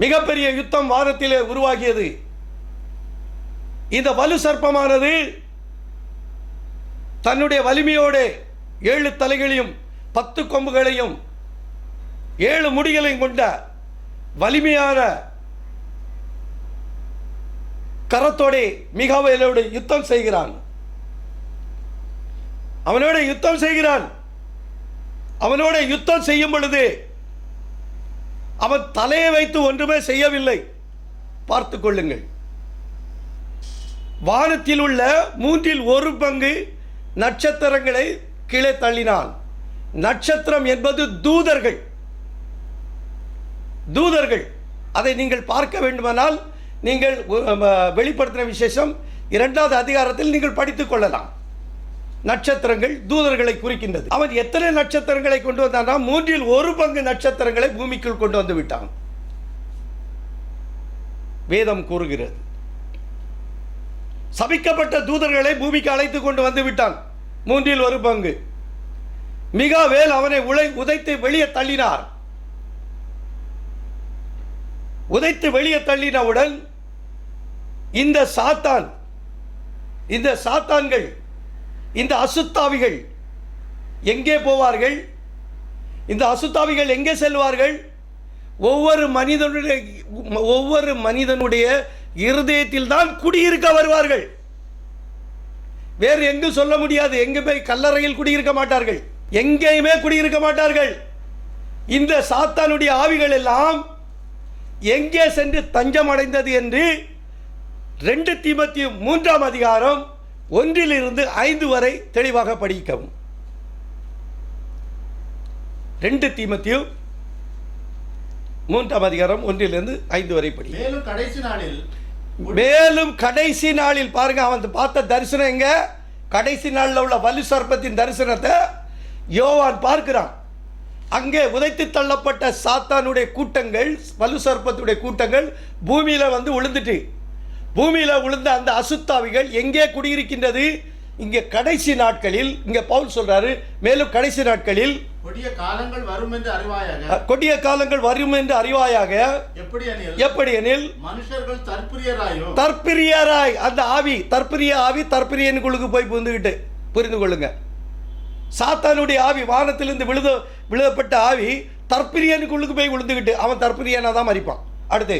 மிகப்பெரிய யுத்தம் வானத்திலே உருவாகியது. இந்த வலு சர்ப்பமானது தன்னுடைய வலிமையோடு 7 தலைகளையும் 10 கொம்புகளையும் 7 முடிகளையும் கொண்ட வலிமையான கரத்தோடு மிகாவேலோடு யுத்தம் செய்கிறான். அவனோட யுத்தம் செய்கிறான். அவனோட யுத்தம் செய்யும் பொழுது அவன் தலையை வைத்து ஒன்றுமே செய்யவில்லை. பார்த்துக் கொள்ளுங்கள். வானத்தில் உள்ள 1/3 பங்கு நட்சத்திரங்களை கீழே தள்ளினான். நட்சத்திரம் என்பது தூதர்கள். தூதர்கள் அதை நீங்கள் பார்க்க வேண்டுமானால் நீங்கள் வெளிப்படுத்தின விசேஷம் 2வது அதிகாரத்தில் நீங்கள் படித்துக் கொள்ளலாம். நட்சத்திரங்கள் தூதர்களை குறிக்கின்றது. அவன் எத்தனை நட்சத்திரங்களை கொண்டு வந்தான்னா 1/3 பங்கு நட்சத்திரங்களை பூமிக்குள் கொண்டு வந்து விட்டான். வேதம் கூறுகிறது. சபிக்கப்பட்ட தூதர்களை பூமிக்கு அழைத்து கொண்டு வந்து விட்டான். 1/3 பங்கு. மிகாவேல் அவனை உதைத்து வெளியே தள்ளினார். உதைத்து வெளியே தள்ளினவுடன் இந்த சாத்தான்கள், இந்த அசுத்தாவிகள் எங்கே போவார்கள்? இந்த அசுத்தாவிகள் எங்கே செல்வார்கள்? ஒவ்வொரு மனிதனுடைய இருதயத்தில் தான் குடியிருக்க வருவார்கள். வேறு எங்கு சொல்ல முடியாது. எங்குமே கல்லறையில் குடியிருக்க மாட்டார்கள். எங்கேயுமே குடியிருக்க மாட்டார்கள். இந்த சாத்தானுடைய ஆவிகள் எல்லாம் எங்கே சென்று தஞ்சம் அடைந்தது என்று 2 தீமோத்தேயு 3ஆம் அதிகாரம் 1 - 5 வரை தெளிவாக படிக்கவும். 2 தீமோத்தேயு 3ஆம் அதிகாரம் 1 - 5 வரை படி. மேலும் கடைசி நாளில் பாருங்க, அவன் பார்த்த தரிசனம் எங்க? கடைசி நாளில் உள்ள வலு சர்ப்பத்தின் தரிசனத்தை யோவான் பார்க்கிறான். அங்கே உதைத்து தள்ளப்பட்ட சாத்தானுடைய கூட்டங்கள், வலு சர்ப்பத்துடைய கூட்டங்கள் பூமியில வந்து விழுந்துட்டு, பூமியில விழுந்த அந்த அசுத்தாவிகள் எங்கே குடியிருக்கின்றது? இங்கே கடைசி நாட்களில். இங்கே பவுல் சொல்றாரு, மேலும் கடைசி நாட்களில் கொடிய காலங்கள் வரும் என்று அறிவாயாக. எப்படி எனில் மனுஷர்கள் தற்பிரியராய், அந்த ஆவி தற்பிரியனுக்குள்ளுக்கு போய் புகுந்துகிட்டு, புரிந்து கொள்ளுங்க. சாத்தானுடைய ஆவி, வானத்திலிருந்து விழுதப்பட்ட ஆவி தற்பிரியனுக்குள்ளுக்கு போய் விழுந்துகிட்டு அவன் தற்பிரியனா தான் மறிப்பான். அடுத்து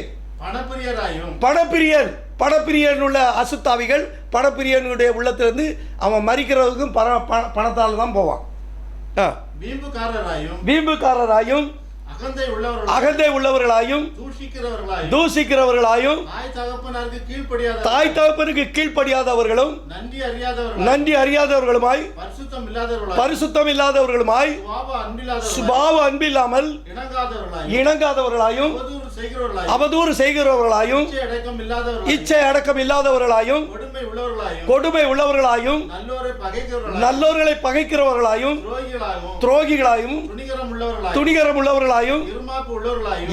பணப்பிரியன் உள்ள அசுத்தாவிகள் பணப்பிரியனுடைய உள்ளத்திலிருந்து அவன் மறிக்கிறதுக்கும் பணத்தால் தான் போவான். வீம்புக்காரராயும் அகந்தை உள்ளவர்களாயும் தூஷிக்கிறவர்களாயும் தாய் தகப்பனுக்கு கீழ்ப்படியாதவர்களும் நன்றி அறியாதவர்களுமாய் பரிசுத்தம் இல்லாதவர்களுமாய் சுபாவ அன்பில்லாமல் இணங்காதவர்களாயும் அவதூறு செய்கிறவர்களாயும் இச்சை அடக்கம் இல்லாதவர்களாயும் கொடுமை உள்ளவர்களாயும் நல்லோர்களை பகைக்கிறவர்களாயும் துரோகிகளாயும் துணிகரம் உள்ளவர்களாயும்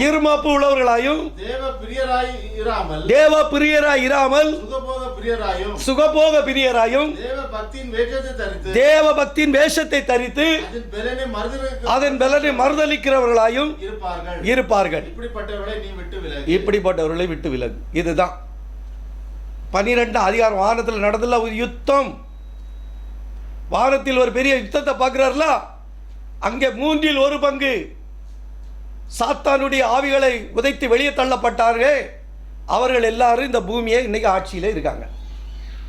இருமாப்பு உள்ளவர்களாயும் தேவ பிரியராய் இராமல் சுகபோக பிரியராயும் தேவ பக்தியின் வேஷத்தை தரித்து அதன் பலனை மறுதலிக்கிறவர்களாயும் இருப்பார்கள். இப்படிப்பட்டவர்களை விட்டு விலகு. இதுதான் 12 அதிகாரம். வானத்தில் நடந்துள்ள ஒரு யுத்தம். வானத்தில் ஒரு பெரிய யுத்தத்தை பார்க்கிறார்களா? அங்கே 1/3 சாத்தானுடைய ஆவிகளை உதைத்து வெளியே தள்ளப்பட்டார்கள். அவர்கள் எல்லாரும் இந்த பூமியை இன்னைக்கு ஆட்சியில் இருக்காங்க.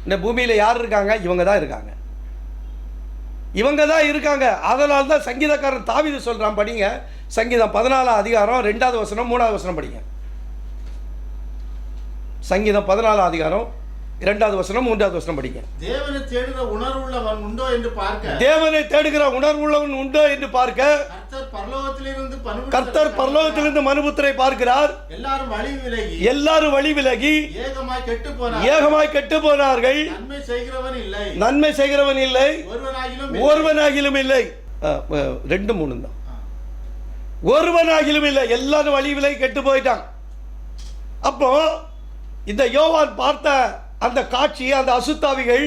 இந்த பூமியில் யார் இருக்காங்க? இவங்க தான் இருக்காங்க. இவங்க தான் இருக்காங்க. அதனால தான் சங்கீதக்காரன் தாவீது சொல்றான், படிங்க சங்கீதம் 14 அதிகாரம் 2வது வசனம் 3வது வசனம் படிங்க. சங்கீதம் 14 அதிகாரம் 2வது வசனம் 3வது வசனம் படிங்க. தேவனை தேடுகிற உணர்வுள்ளவன் உண்டோ என்று பார்க்க, தேவனை தேடுகிற உணர்வுள்ளவன் உண்டோ என்று பார்க்க கர்த்தர் பரலோகத்திலிருந்து மனுபுத்திரை பார்க்கிறார். எல்லாரும் வழி விலகி ஏகமாய் கெட்டு போனார்கள். நன்மை செய்கிறவன் இல்லை, ஒருவனாகிலும் இல்லை. 2, 3 தான். ஒருவனாகிலும் இல்லை, எல்லாரும் வழி விலகி கெட்டு போயிட்டான். அப்போ இந்த யோவான் பார்த்த அந்த காட்சி, அந்த அசுத்தாவிகள்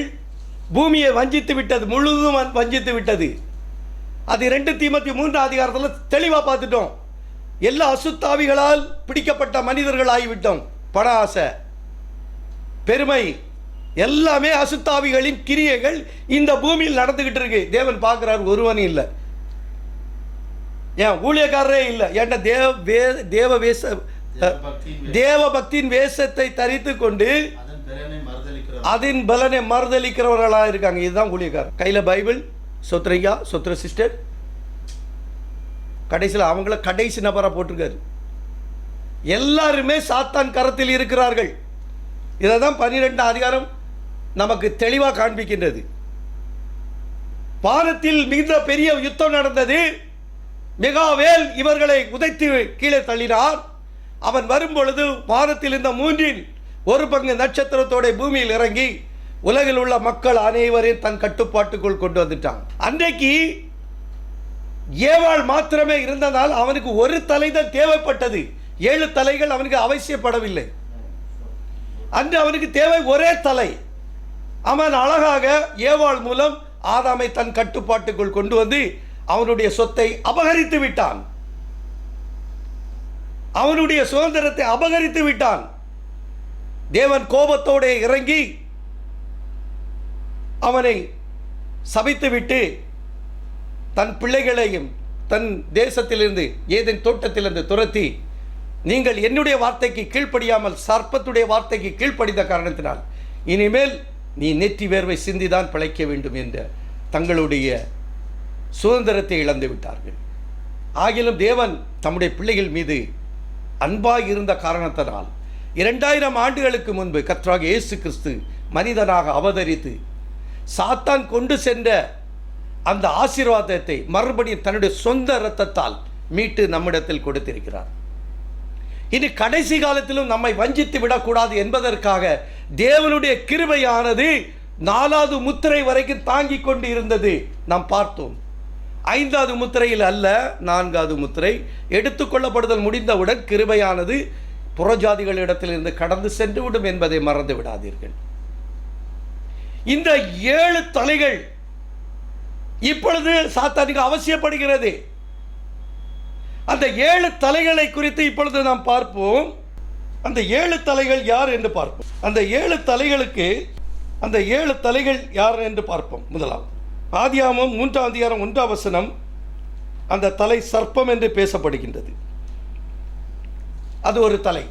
பூமியை வஞ்சித்து விட்டது, முழுவதும் வஞ்சித்து விட்டது. அது 2 தீமோத்தேயு 3 அதிகாரத்தில் தெளிவாக பார்த்துட்டோம். எல்லா அசுத்தாவிகளால் பிடிக்கப்பட்ட மனிதர்கள் ஆகிவிட்டோம். பண ஆசை, பெருமை, எல்லாமே அசுத்தாவிகளின் கிரியைகள் இந்த பூமியில் நடந்துகிட்டு இருக்கு. தேவன் பார்க்கிறார், ஒருவனும் இல்லை. ஏன் ஊழியக்காரரே இல்லை? ஏன்னா தேவ பக்தியின் வேஷத்தை தரித்து கொண்டு அதன் பலனை மறுதலிக்கிறவர்களாக இருக்காங்க. இதுதான் ஊழியக்காரர். கையில் பைபிள், சொத்ரையா சொத்ர சிஸ்டர், கடைசியில் அவங்கள கடைசி நபராக போட்டிருக்காரு. எல்லாருமே சாத்தான் கரத்தில் இருக்கிறார்கள். இதை தான் 12 அதிகாரம் நமக்கு தெளிவாக காண்பிக்கின்றது. வானத்தில் மிகுந்த பெரிய யுத்தம் நடந்தது. மிகாவேல் இவர்களை உதைத்து கீழே தள்ளினார். அவன் வரும்பொழுது வானத்தில் இந்த 1/3 நட்சத்திரத்தோட பூமியில் இறங்கி உலகில் உள்ள மக்கள் அனைவரையும் தன் கட்டுப்பாட்டுக்குள் கொண்டு வந்துட்டான். அன்றைக்கு ஏவாள் மாத்திரமே இருந்ததால் அவனுக்கு ஒரு தலைதான் தேவைப்பட்டது. 7 தலைகள் அவனுக்கு அவசியப்படவில்லை. அன்று அவனுக்கு தேவை ஒரே தலை. அவன் அழகாக ஏவாள் மூலம் ஆதாமை தன் கட்டுப்பாட்டுக்குள் கொண்டு வந்து அவனுடைய சொத்தை அபகரித்து விட்டான். அவனுடைய சுதந்திரத்தை அபகரித்து விட்டான். தேவன் கோபத்தோடு இறங்கி அவனை சபித்து விட்டு தன் பிள்ளைகளையும் தன் தேசத்திலிருந்து ஏதேன் தோட்டத்திலிருந்து துரத்தி, நீங்கள் என்னுடைய வார்த்தைக்கு கீழ்ப்படியாமல் சர்ப்பத்துடைய வார்த்தைக்கு கீழ்ப்படிந்த காரணத்தினால் இனிமேல் நீ நெற்றி வேர்வை சிந்திதான் பிழைக்க வேண்டும் என்ற தங்களுடைய சுதந்திரத்தை இழந்து விட்டார்கள். ஆகிலும் தேவன் தம்முடைய பிள்ளைகள் மீது அன்பாய் இருந்த காரணத்தினால் 2000 ஆண்டுகளுக்கு முன்பு கர்த்தராகிய இயேசு கிறிஸ்து மனிதனாக அவதரித்து சாத்தான் கொண்டு சென்ற அந்த ஆசீர்வாதத்தை மறுபடியும் தன்னுடைய சொந்த இரத்தத்தால் மீட்டு நம்மிடத்தில் கொடுத்திருக்கிறார். இனி கடைசி காலத்திலும் நம்மை வஞ்சித்து விடக்கூடாது என்பதற்காக தேவனுடைய கிருபையானது 4வது முத்திரை வரைக்கும் தாங்கிக் கொண்டு இருந்தது. நாம் பார்த்தோம். 5வது முத்திரையில் அல்ல, 4வது முத்திரை எடுத்துக்கொள்ளப்படுதல் முடிந்தவுடன் கிருபையானது புறஜாதிகளிடத்திலிருந்து கடந்து சென்றுவிடும் என்பதை மறந்து விடாதீர்கள். இந்த 7 தலைகள் இப்பொழுது சாத்தானுக்கு அவசியப்படுகிறது. அந்த 7 தலைகளை குறித்து இப்பொழுது நாம் பார்ப்போம். அந்த 7 தலைகள் யார் என்று பார்ப்போம். அந்த 7 தலைகளுக்கு அந்த 7 தலைகள் யார் என்று பார்ப்போம். முதலாவது ஆதியாகமம் 3 அதிகாரம் 1 வசனம். அந்த தலை சர்ப்பம் என்று பேசப்படுகின்றது. அது ஒரு தலை,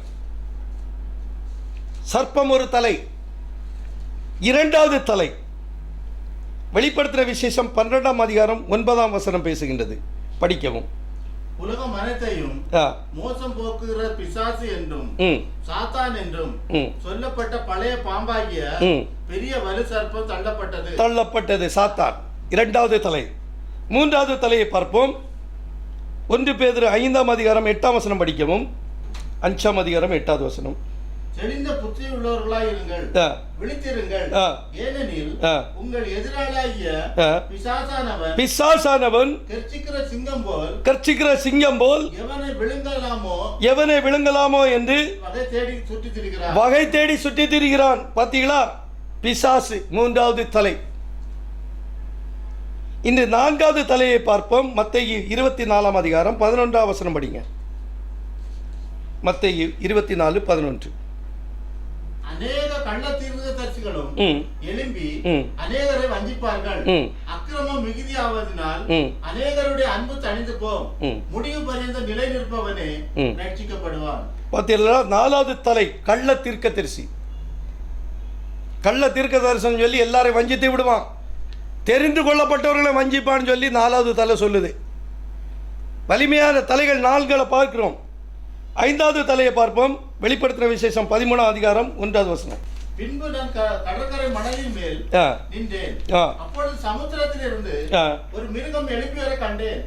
சர்ப்பம் ஒரு தலை. 2வது தலை வெளிப்படுத்தின விசேஷம் 12 அதிகாரம் 9 வசனம் பேசுகின்றது. படிக்கவும். உலகம் அனைத்தையும் மோசம் போக்குகிற பிசாசு என்றும் சாத்தான் என்றும் சொல்லப்பட்ட பழைய பாம்பாகிய பெரிய வலு சர்ப்பம் தள்ளப்பட்டது. சாத்தான் 2வது தலை. 3வது தலையை பார்ப்போம். 1 பேதுரு 5 அதிகாரம் 8 வசனம் படிக்கவும். 5 அதிகாரம் 8 வசனம். தெளிந்த புத்தி உள்ளவர்களாய் இருங்கள், விழித்திருங்கள். ஏனெனில் உங்கள் எதிராளியாகிய பிசாசானவன் கர்ச்சிக்கிற சிங்கம் போல் எவனை விழுங்கலாமோ என்று வகை தேடி சுற்றி திரிகிறான். பார்த்தீங்களா? பிசாசு மூன்றாவது தலை. இந்த நான்காவது தலையை பார்ப்போம். மத்தேயு 24 அதிகாரம் 11 வசனம் படிங்க. மத்தேயு 24:11. அநேக கள்ள தீர்க்கதரிசிகளும் எழும்பி அநேகரை வஞ்சிப்பார்கள். அக்கிரமம் மிகுதியாவதினால் அநேகருடைய அன்பு தணிந்து போம். முடிவு பரியந்த நிலை நிற்பவனே ரட்சிக்கப்படுவான். பார்த்தீங்களா? நாலாவது தலை கள்ள தீர்க்கதரிசி. கள்ள தீர்க்கதரிசனம் சொல்லி எல்லாரையும் வஞ்சித்து விடுவான். தெரிந்து கொள்ளப்பட்டவர்களை வஞ்சிப்பான்னு சொல்லி நாலாவது தலை சொல்லுது. வலிமையான தலைகள் நாள்களை பார்க்கிறோம். ஐந்தாவது தலையை பார்ப்போம். வெளிப்படுத்தின விசேஷம் 13 அதிகாரம் 1 வசனம். பின்பு நான் கடற்கரை மணலின் மேல் நின்றேன். அப்பொழுது சமுத்திரத்திலிருந்து ஒரு மிருகம் எழுப்பி வர கண்டேன்.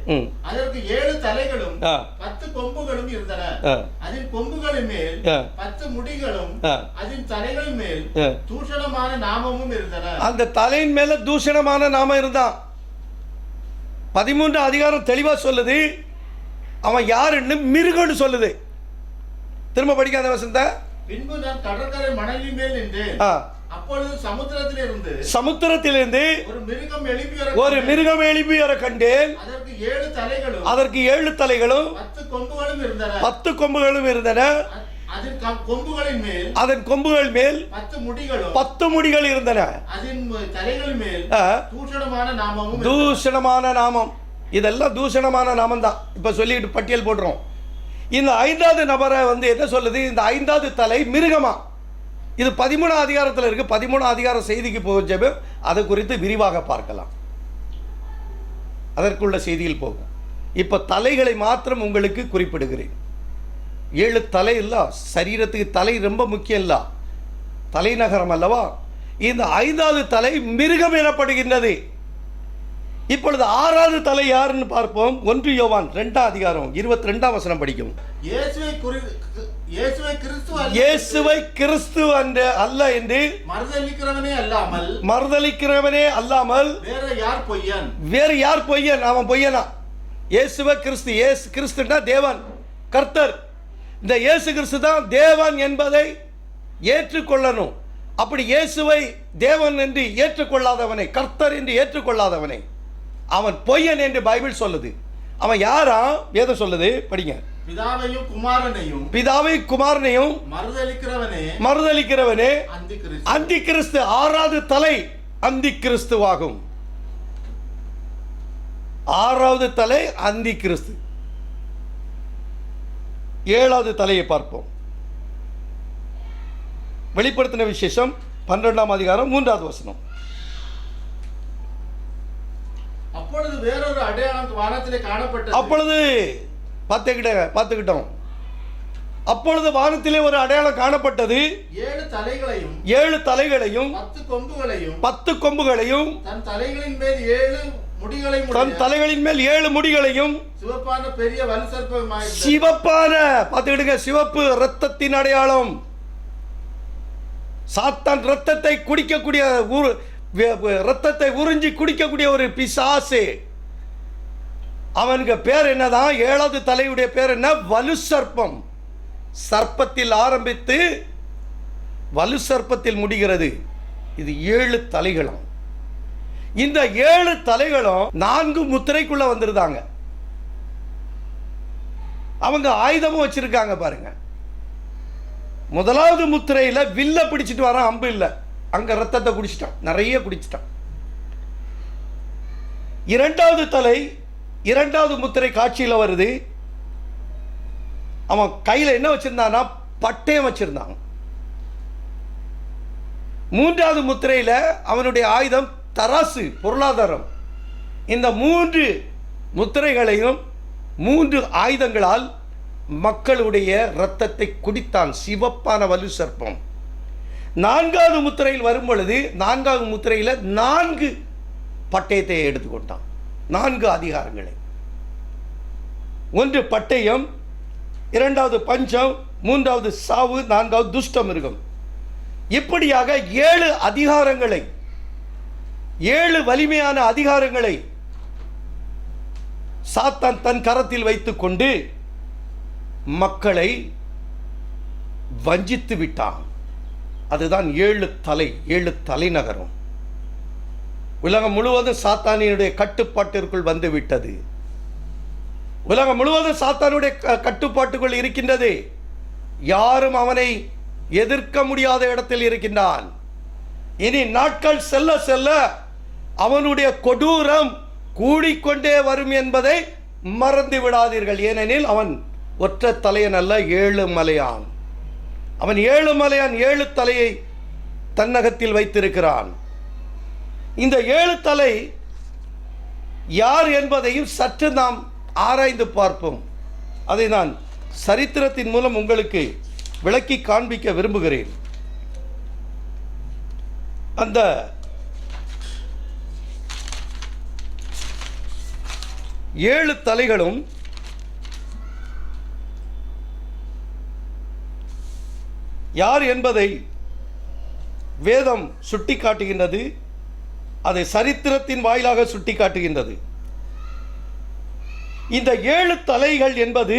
அதற்கு 7 தலைகளும் 10 கொம்புகளும் இருந்தன. அதன் கொம்புகளின் மேல் 10 முடிகளும் அதன் தலைகளின் மேல் தூஷணமான நாமமும் இருந்தன. அந்த தலையின் மேல தூஷணமான நாமம் இருந்தான். 13 அதிகாரம் தெளிவா சொல்லுது. அவன் யாருன்னு மிருகன்னு சொல்லுது. திரும்ப படிக்காத வசந்த. பின்பு நான் கடற்கரை மணலின் மேல் நின்றேன். அப்பொழுது சமுத்திரத்திலிருந்து ஒரு மிருகம் எழுப்பி வர கண்டேன். அதற்கு 7 தலைகளும் 10 கொம்புகளும் இருந்தன. அதன் கொம்புகள் மேல் 10 முடிகள் இருந்தன. தூஷணமான நாமம். இதெல்லாம் தூஷணமான நாமம் தான். இப்ப சொல்லிட்டு பட்டியல் போடுறோம். இந்த 5வது நபரை என்ன சொல்லுது? இந்த 5வது தலை மிருகமா. இது 13 அதிகாரத்தில் இருக்கு. 13 அதிகார செய்திக்கு போக அதை குறித்து விரிவாக பார்க்கலாம். அதற்குள்ள செய்தியில் போகும். இப்ப தலைகளை மாத்திரம் உங்களுக்கு குறிப்பிடுகிறேன். 7 தலை இல்ல. சரீரத்துக்கு தலை ரொம்ப முக்கியம் இல்ல. தலைநகரம் அல்லவா? இந்த 5வது தலை மிருகம் எனப்படுகின்றது. இப்பொழுது 6வது தலை யாருன்னு பார்ப்போம். 1 யோவான் 2 அதிகாரம் 22 வசனம் படிக்கும். இயேசுவை கிறிஸ்து அல்ல என்று மறுதலிக்கிறவனே அல்லாமல் வேறு யார் பொய்யன்? அவன் பொய்யனா? இயேசுவை கிறிஸ்து. இயேசு கிறிஸ்துன்னா தேவன், கர்த்தர். இந்த இயேசு கிறிஸ்து தான் தேவன் என்பதை ஏற்றுக்கொள்ளணும். அப்படி இயேசுவை தேவன் என்று ஏற்றுக்கொள்ளாதவனை, கர்த்தர் என்று ஏற்றுக்கொள்ளாதவனை அவன் பொய்யன் என்று பைபிள் சொல்லுது. அவன் யாரா? வேதம் சொல்லுது. படிங்க. பிதாவையும் குமாரனையும் மறுதலிக்கிறவனே அந்தி கிறிஸ்து. 6வது தலை அந்தி கிறிஸ்துவாகும். 6வது தலை அந்தி கிறிஸ்து. 7வது தலையை பார்ப்போம். வெளிப்படுத்தின விசேஷம் 12 அதிகாரம் 3 வசனம். அப்பொழுது வேறொரு அடையாளம் வானத்திலே காணப்பட்டது. அப்பொழுது பார்த்துக்கிட்டோம். அப்பொழுது வானத்திலே ஒரு அடையாளம் காணப்பட்டது. 7 தலைகளையும் 10 கொம்புகளையும் தன் தலைகளின் மேல் 7 முடிகளையும் சிவப்பான பெரிய வலு சர்ப்பமாய். சிவப்பான பார்த்துக்கிடுங்க. சிவப்பு இரத்தத்தின் அடையாளம். சாத்தான் இரத்தத்தை குடிக்கக்கூடிய ரத்தத்தை உறிஞ்சி குடிக்கக்கூடிய ஒரு பிசாசு. அவனுக்கு பேர் என்னதான்? 7வது தலையுடைய பேர் என்ன? வலு சர்ப்பம். சர்ப்பத்தில் ஆரம்பித்து வலு சர்ப்பத்தில் முடிகிறது. இது 7 தலைகளும். இந்த 7 தலைகளும் 4 முத்திரைக்குள்ள வந்துருந்தாங்க. அவங்க ஆயுதமும் வச்சிருக்காங்க பாருங்க. முதலாவது முத்திரையில வில்ல பிடிச்சிட்டு வரான், அம்பு இல்லை. அங்க ரத்தத்தை குடிச்சிட்டான், நிறைய குடிச்சிட்டான். 2வது தலை 2வது முத்திரை காட்சியில் வருது. அவன் கையில் என்ன வச்சிருந்தானா? பட்டயம் வச்சிருந்தான். 3வது முத்திரையில அவனுடைய ஆயுதம் தராசு, பொருளாதாரம். இந்த 3 முத்திரைகளையும் 3 ஆயுதங்களால் மக்களுடைய இரத்தத்தை குடித்தான். சிவப்பான வலு சர்ப்பம். 4வது முத்திரையில் வரும் பொழுது 4வது முத்திரையில் 4 பட்டயத்தை எடுத்துக்கொண்டான். 4 அதிகாரங்களை. 1 பட்டயம், இரண்டாவது பஞ்சம், மூன்றாவது சாவு, நான்காவது துஷ்ட மிருகம். இப்படியாக 7 அதிகாரங்களை, 7 வலிமையான அதிகாரங்களை சாத்தான் தன் கரத்தில் வைத்துக் கொண்டு மக்களை வஞ்சித்து விட்டான். அதுதான் 7 தலைநகரம். உலகம் முழுவதும் சாத்தானினுடைய கட்டுப்பாட்டிற்குள் வந்து விட்டது. உலகம் முழுவதும் சாத்தானுடைய கட்டுப்பாட்டுக்குள் இருக்கின்றது. யாரும் அவனை எதிர்க்க முடியாத இடத்தில் இருக்கின்றான். இனி நாட்கள் செல்ல செல்ல அவனுடைய கொடூரம் கூடிக்கொண்டே வரும் என்பதை மறந்து விடாதீர்கள். ஏனெனில் அவன் ஒற்றை தலையன் அல்ல, 7 மலையான். அவன் 7 மலையான், 7 தலையை தன்னகத்தில் வைத்திருக்கிறான். இந்த 7 தலை யார் என்பதையும் சற்று நாம் ஆராய்ந்து பார்ப்போம். அதை நான் சரித்திரத்தின் மூலம் உங்களுக்கு விளக்கி காண்பிக்க விரும்புகிறேன். அந்த ஏழு தலைகளும் யார் என்பதை வேதம் சுட்டி காட்டுகின்றது. அதை சரித்திரத்தின் வாயிலாக சுட்டி காட்டுகின்றது. இந்த 7 தலைகள் என்பது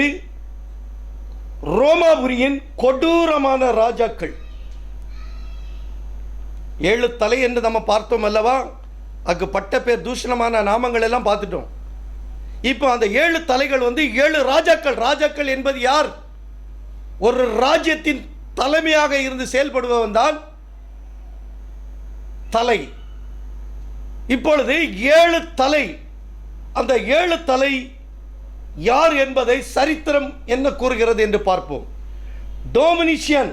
ரோமாபுரியின் கொடூரமான ராஜாக்கள். 7 தலை என்று நம்ம பார்த்தோம் அல்லவா? அதுக்கு பட்ட பேர் தூஷணமான நாமங்கள் எல்லாம் பார்த்துட்டோம். இப்போ அந்த 7 தலைகள் வந்து 7 ராஜாக்கள். ராஜாக்கள் என்பது யார்? ஒரு ராஜ்யத்தின் தலைமையாக இருந்து செயல்படுபவன் தான் தலை. இப்பொழுது 7 தலை, அந்த 7 தலை யார் என்பதை சரித்திரம் என்ன கூறுகிறது என்று பார்ப்போம். டோமினிஷியன்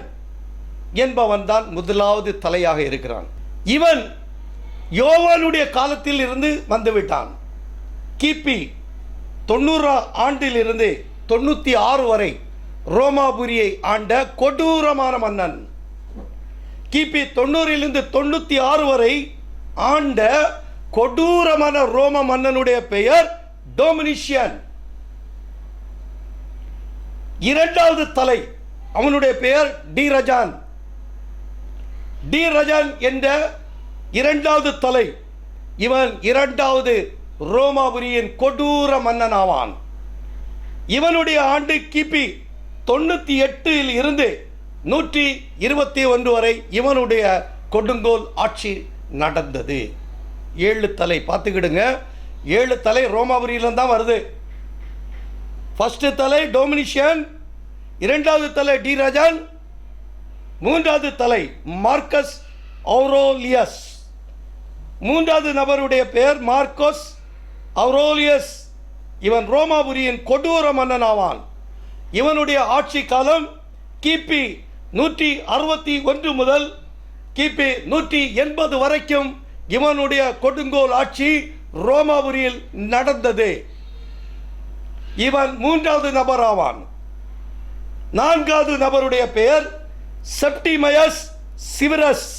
என்பவன் தான் முதலாவது தலையாக இருக்கிறான். இவன் யோவானுடைய காலத்தில் இருந்து வந்துவிட்டான். கிபி 90 ஆண்டிலிருந்து 96 வரை ரோமாபுரியை ஆண்ட கொடூரமான மன்னன். கிபி 90 96 வரை ஆண்ட கொடூரமான ரோம மன்னனுடைய பெயர் டோமினிஷியன். இரண்டாவது தலை, அவனுடைய பெயர் டிரஜான். டிரஜான் என்ற இரண்டாவது தலை, இவன் இரண்டாவது ரோமாபுரியின் கொடூர மன்னன் ஆவான். இவனுடைய ஆண்டு கிபி 98 இருந்து 121 வரை இவனுடைய கொடுங்கோல் ஆட்சி நடந்தது. 7 தலை பார்த்துக்கிடுங்க. 7 தலை ரோமாபுரியில தான் வருது. ஃபர்ஸ்ட் தலை டோமினிஷியன், இரண்டாவது தலை டிரஜான், மூன்றாவது தலை மார்க்கஸ் அவுரோலியஸ். மூன்றாவது நபருடைய பெயர் மார்க்கோஸ் அவுரோலியஸ். இவன் ரோமாபுரியின் கொடூர மன்னன் ஆவான். இவனுடைய ஆட்சி காலம் கிபி 161 முதல் கிபி 180 வரைக்கும் இவனுடைய கொடுங்கோல் ஆட்சி ரோமாபுரியில் நடந்தது. இவன் மூன்றாவது நபர் ஆவான். நான்காவது நபருடைய பெயர் செப்டிமயஸ் சிவிரஸ்.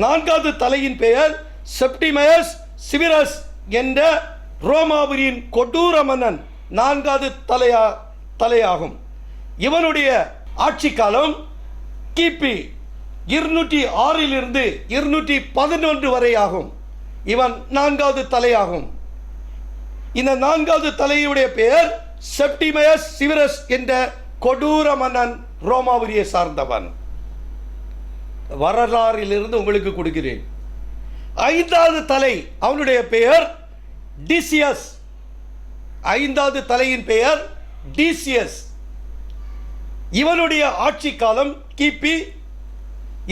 நான்காவது தலையின் பெயர் செப்டிமயஸ் சிவிரஸ் என்ற ரோமாபுரியின் கொடூர மன்னன் நான்காவது தலையாகும். இவனுடைய ஆட்சி காலம் கிபி 206 இருந்து 211 வரை ஆகும். இவன் நான்காவது தலையாகும். இந்த நான்காவது தலையுடைய பெயர் செப்டிமயஸ் சிவிரஸ் என்ற கொடூர மன்னன், ரோமாபுரியை சார்ந்தவன். வரலாறிலிருந்து உங்களுக்கு கொடுக்கிறேன். ஐந்தாவது தலை, அவனுடைய பெயர் டிசியஸ். ஐந்தாவது தலையின் பெயர் டிசியஸ். இவனுடைய ஆட்சி காலம் கிபி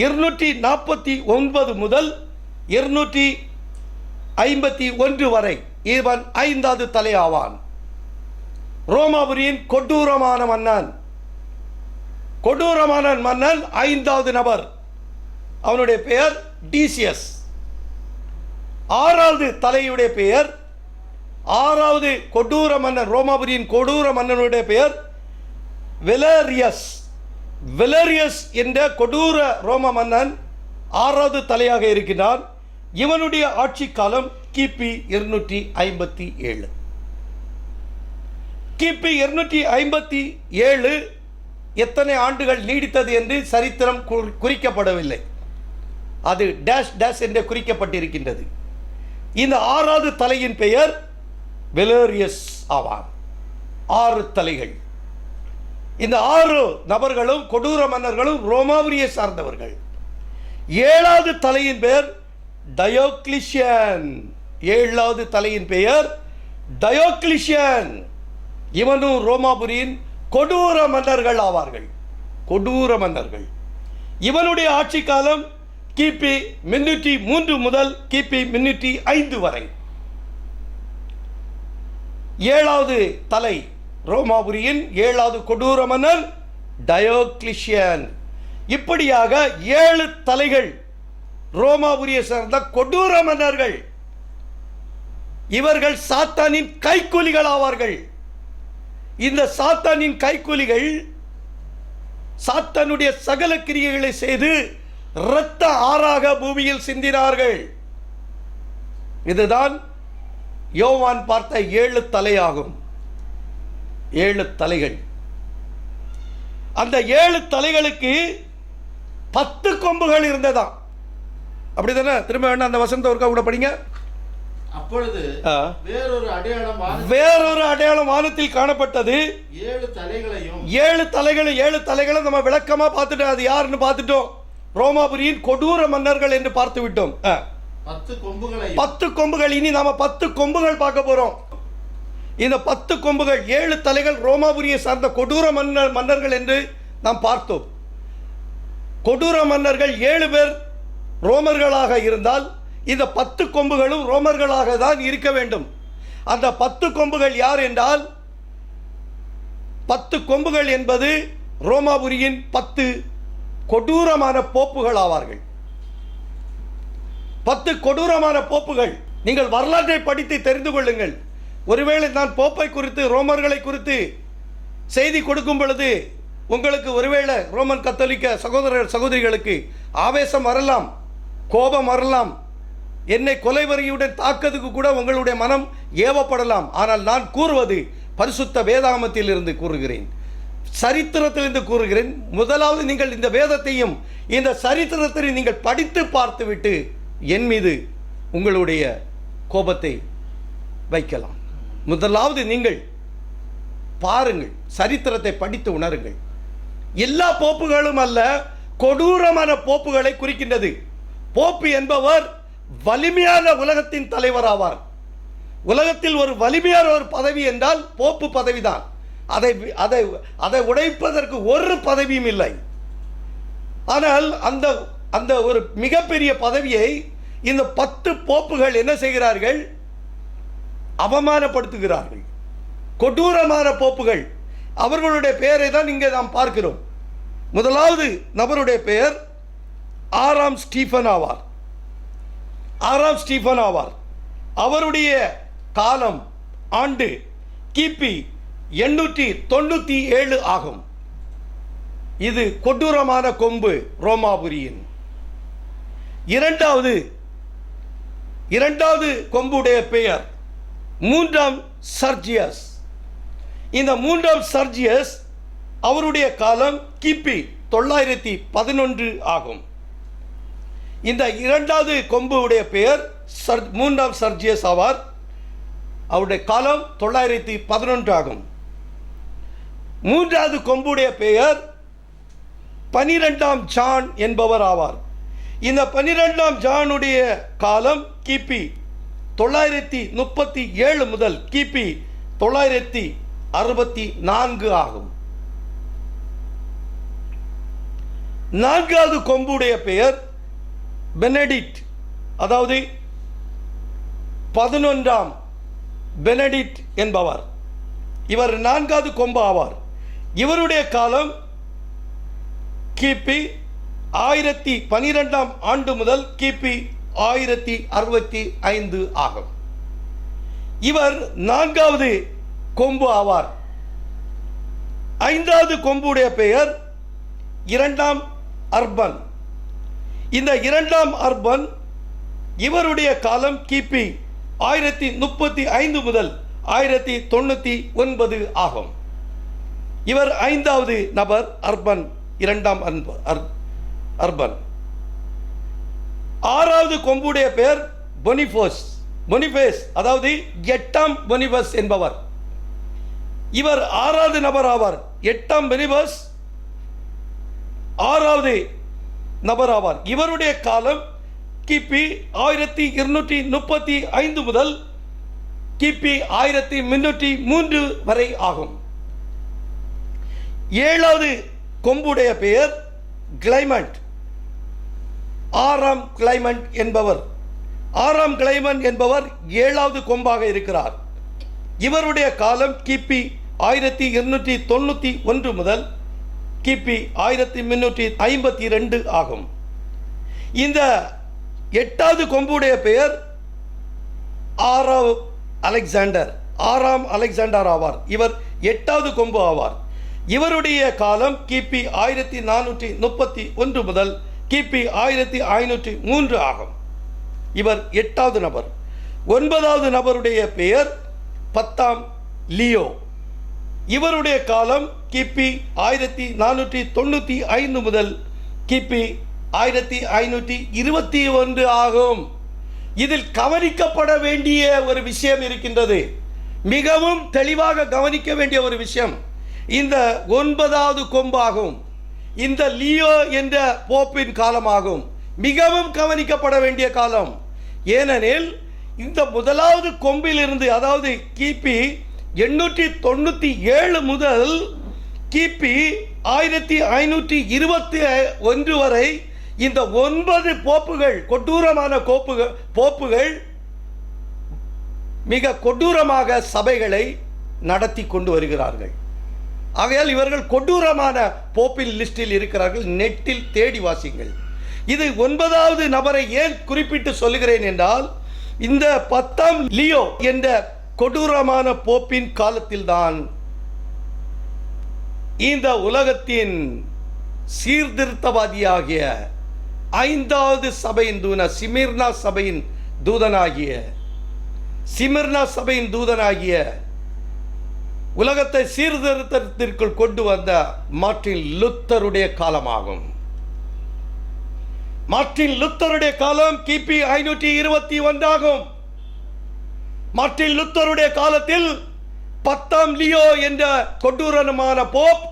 249 முதல் 251 வரை. இவன் ஐந்தாவது தலை ஆவான். ரோமாபுரியின் கொடூரமான மன்னன். கொடூரமான மன்னன் ஐந்தாவது நபர், அவனுடைய பெயர் டிசியஸ். ஆறாவது தலையுடைய பெயர், ஆறாவது கொடூர மன்னன், ரோமாபுரியின் கொடூர மன்னனுடைய பெயர் வெலரியஸ். வெலரியஸ் என்ற கொடூர ரோம மன்னன் ஆறாவது தலையாக இருக்கிறான். இவனுடைய ஆட்சி காலம் கிபி 257. கிபி 257 எத்தனை ஆண்டுகள் நீடித்தது என்று சரித்திரம் குறிக்கப்படவில்லை. அது டேஷ் டேஷ் என்று குறிக்கப்பட்டிருக்கின்றது. இந்த 6வது தலையின் பெயர் வெலேரியஸ் ஆவார். 6 தலைகள். இந்த 6 நபர்களும் கொடூர மன்னர்களும் ரோமாபுரியை சார்ந்தவர்கள். 7வது தலையின் பெயர் டயோக்ளிஷியன். 7வது தலையின் பெயர் டயோக்ளிஷியன். இவனும் ரோமாபுரியின் கொடூர மன்னர்கள் ஆவார்கள். கொடூர மன்னர்கள். இவனுடைய ஆட்சி காலம் கிபி 303 முதல் கிபி 305 வரை. 7வது தலை ரோமாபுரியின் 7வது கொடூர மன்னன் டயோக்ளிஷியன். இப்படியாக 7 தலைகள் ரோமாபுரியை சேர்ந்த கொடூர மன்னர்கள். இவர்கள் சாத்தானின் கைக்கூலிகள் ஆவார்கள். இந்த சாத்தானின் கைக்கூலிகள் சாத்தானுடைய சகல கிரியைகளை செய்து இரத்த ஆறாக பூமியில் சிந்தினார்கள். இதுதான் யோவான் பார்த்த 7 தலையாகும். 7 தலைகள். அந்த 7 தலைகளுக்கு 10 கொம்புகள் இருந்ததாம். அப்படிதானே? திரும்ப வேணா அந்த வசனத்தை ஒருக்கா கூட படிங்க. அப்பொழுது வேறொரு அடையாளம் வானத்தில் காணப்பட்டது. 7 தலைகளையும் 7 தலைகளை நம்ம விளக்கமா பார்த்துட்டோம். அது யாருன்னு பார்த்துட்டோம். ரோமாபுரியின் கொடூர மன்னர்கள் என்று பார்த்து விட்டோம். 10 கொம்புகள். இனி நாம 10 கொம்புகள் பார்க்க போறோம். இந்த 10 கொம்புகள் 7 தலைகள் ரோமாபுரியை சார்ந்த கொடூர மன்னர்கள் என்று நாம் பார்த்தோம். கொடூர மன்னர்கள் 7 பேர் ரோமர்களாக இருந்தால் இந்த 10 கொம்புகளும் ரோமர்களாக தான் இருக்க வேண்டும். அந்த 10 கொம்புகள் யார் என்றால் 10 கொம்புகள் என்பது ரோமாபுரியின் 10 கொடூரமான போப்புகள் ஆவார்கள். 10 கொடூரமான போப்புகள். நீங்கள் வரலாற்றை படித்து தெரிந்து கொள்ளுங்கள். ஒருவேளை நான் போப்பை குறித்து ரோமர்களை குறித்து செய்தி கொடுக்கும் பொழுது உங்களுக்கு ஒருவேளை ரோமன் கத்தோலிக்க சகோதரர் சகோதரிகளுக்கு ஆவேசம் வரலாம், கோபம் வரலாம், என்னை கொலைவரியுடன் தாக்குவதற்கு கூட உங்களுடைய மனம் ஏவப்படலாம். ஆனால் நான் கூறுவது பரிசுத்த வேதாகமத்தில் இருந்து கூறுகிறேன், சரித்திரத்திலிருந்து கூறுகிறேன். முதலாவது நீங்கள் இந்த வேதத்தையும் இந்த சரித்திரத்தை நீங்கள் படித்து பார்த்துவிட்டு என் மீது உங்களுடைய கோபத்தை வைக்கலாம். முதலாவது நீங்கள் பாருங்கள், சரித்திரத்தை படித்து உணருங்கள். எல்லா போப்புகளும் அல்ல, கொடூரமான போப்புகளை குறிக்கின்றது. போப்பு என்பவர் வலிமையான உலகத்தின் தலைவர் ஆவார். உலகத்தில் ஒரு வலிமையான ஒரு பதவி என்றால் போப்பு பதவிதான். அதை உடைப்பதற்கு ஒரு பதவியும் இல்லை. ஆனால் அந்த ஒரு மிகப்பெரிய பதவியை இந்த 10 போப்புகள் என்ன செய்கிறார்கள்? அவமானப்படுத்துகிறார்கள். கொடூரமான போப்புகள். அவர்களுடைய பெயரை தான் இங்கே நாம் பார்க்கிறோம். முதலாவது நபருடைய பெயர் 6ஆம் ஸ்டீஃபன் ஆவார். 6ஆம் ஸ்டீஃபன் ஆவார். அவருடைய காலம் ஆண்டு கிபி 897 ஆகும். இது கொடூரமான கொம்பு ரோமாபுரியின். இரண்டாவது கொம்புடைய பெயர் 3ஆம் சர்ஜியஸ். இந்த 3ஆம் சர்ஜியஸ் அவருடைய காலம் கிபி 911 ஆகும். இந்த 2வது கொம்புடைய பெயர் 3ஆம் சர்ஜியஸ் ஆவார். அவருடைய காலம் 911 ஆகும். 3வது கொம்புடைய பெயர் 12ஆம் ஜான் என்பவர் ஆவார். இந்த 12ஆம் ஜானுடைய காலம் கிபி 937 முதல் கிபி 964 ஆகும். 4வது கொம்புடைய பெயர் பெனடிக்ட், அதாவது 11ஆம் பெனடிக்ட் என்பவர். இவர் 4வது கொம்பு ஆவார். இவருடைய காலம் கிபி 1012ஆம் ஆண்டு முதல் கிபி 1065 ஆகும். இவர் 4வது கொம்பு ஆவார். 5வது கொம்புடைய பெயர் 2ஆம் அர்பன். இந்த 2ஆம் அர்பன் இவருடைய காலம் கிபி 1035 முதல் 1099 ஆகும். இவர் 5வது நபர். அர்பன் 2ஆம் அர்பன். 6வது கொம்புடைய பெயர் பொனிஃபேஸ், அதாவது 8ஆம் பொனிஃபஸ் என்பவர். இவர் 6வது நபர் ஆவார். 8ஆம் பொனிஃபஸ் 6வது நபர் ஆவார். இவருடைய காலம் கிபி 1235 முதல் கிபி 1303 வரை ஆகும். 7வது கொம்புடைய பெயர் கிளைமண்ட், 6ஆம் கிளைமண்ட் என்பவர். 6ஆம் கிளைமண்ட் என்பவர் 7வது கொம்பாக இருக்கிறார். இவருடைய காலம் கிபி 1291 முதல் கிபி 1352 ஆகும். இந்த 8வது கொம்புடைய பெயர் 6ஆம் அலெக்சாண்டர் ஆவார். இவர் 8வது கொம்பு ஆவார். இவருடைய காலம் கிபி 1431 முதல் கிபி 1503 ஆகும். இவர் 8வது நபர். 9வது நபருடைய பெயர் 10ஆம் லியோ. இவருடைய காலம் கிபி 1495 முதல் கிபி 1521 ஆகும். இதில் கவனிக்கப்பட வேண்டிய ஒரு விஷயம் இருக்கின்றது, மிகவும் தெளிவாக கவனிக்க வேண்டிய ஒரு விஷயம். இந்த 9வது கொம்பாகும், இந்த லியோ என்ற போப்பின் காலமாகும். மிகவும் கவனிக்கப்பட வேண்டிய காலம். ஏனெனில் இந்த முதலாவது கொம்பிலிருந்து, அதாவது கிபி 897 முதல் கிபி 1521 வரை இந்த 9 போப்புகள், கொடூரமான போப்புகள் மிக கொடூரமாக சபைகளை நடத்தி கொண்டு வருகிறார்கள். ஆகையால் இவர்கள் கொடூரமான போப்பின் லிஸ்டில் இருக்கிறார்கள். நெட்டில் தேடி வாசிங்கள். இது 9வது நபரை ஏன் குறிப்பிட்டு சொல்லுகிறேன் என்றால், இந்த 10ஆம் லியோ என்ற கொடூரமான போப்பின் காலத்தில்தான் இந்த உலகத்தின் சீர்திருத்தவாதியாகிய 5வது சபையின் தூதன், சிமிர்னா சபையின் தூதனாகிய உலகத்தை சீர்திருத்தத்திற்குள் கொண்டு வந்த மார்ட்டின் லூத்தருடைய காலமாகும். மார்ட்டின் லூத்தருடைய காலம் கிபி 521 ஆகும். மார்ட்டின் லூத்தருடைய காலத்தில் 10ஆம் லியோ என்ற கொடூரமான போப்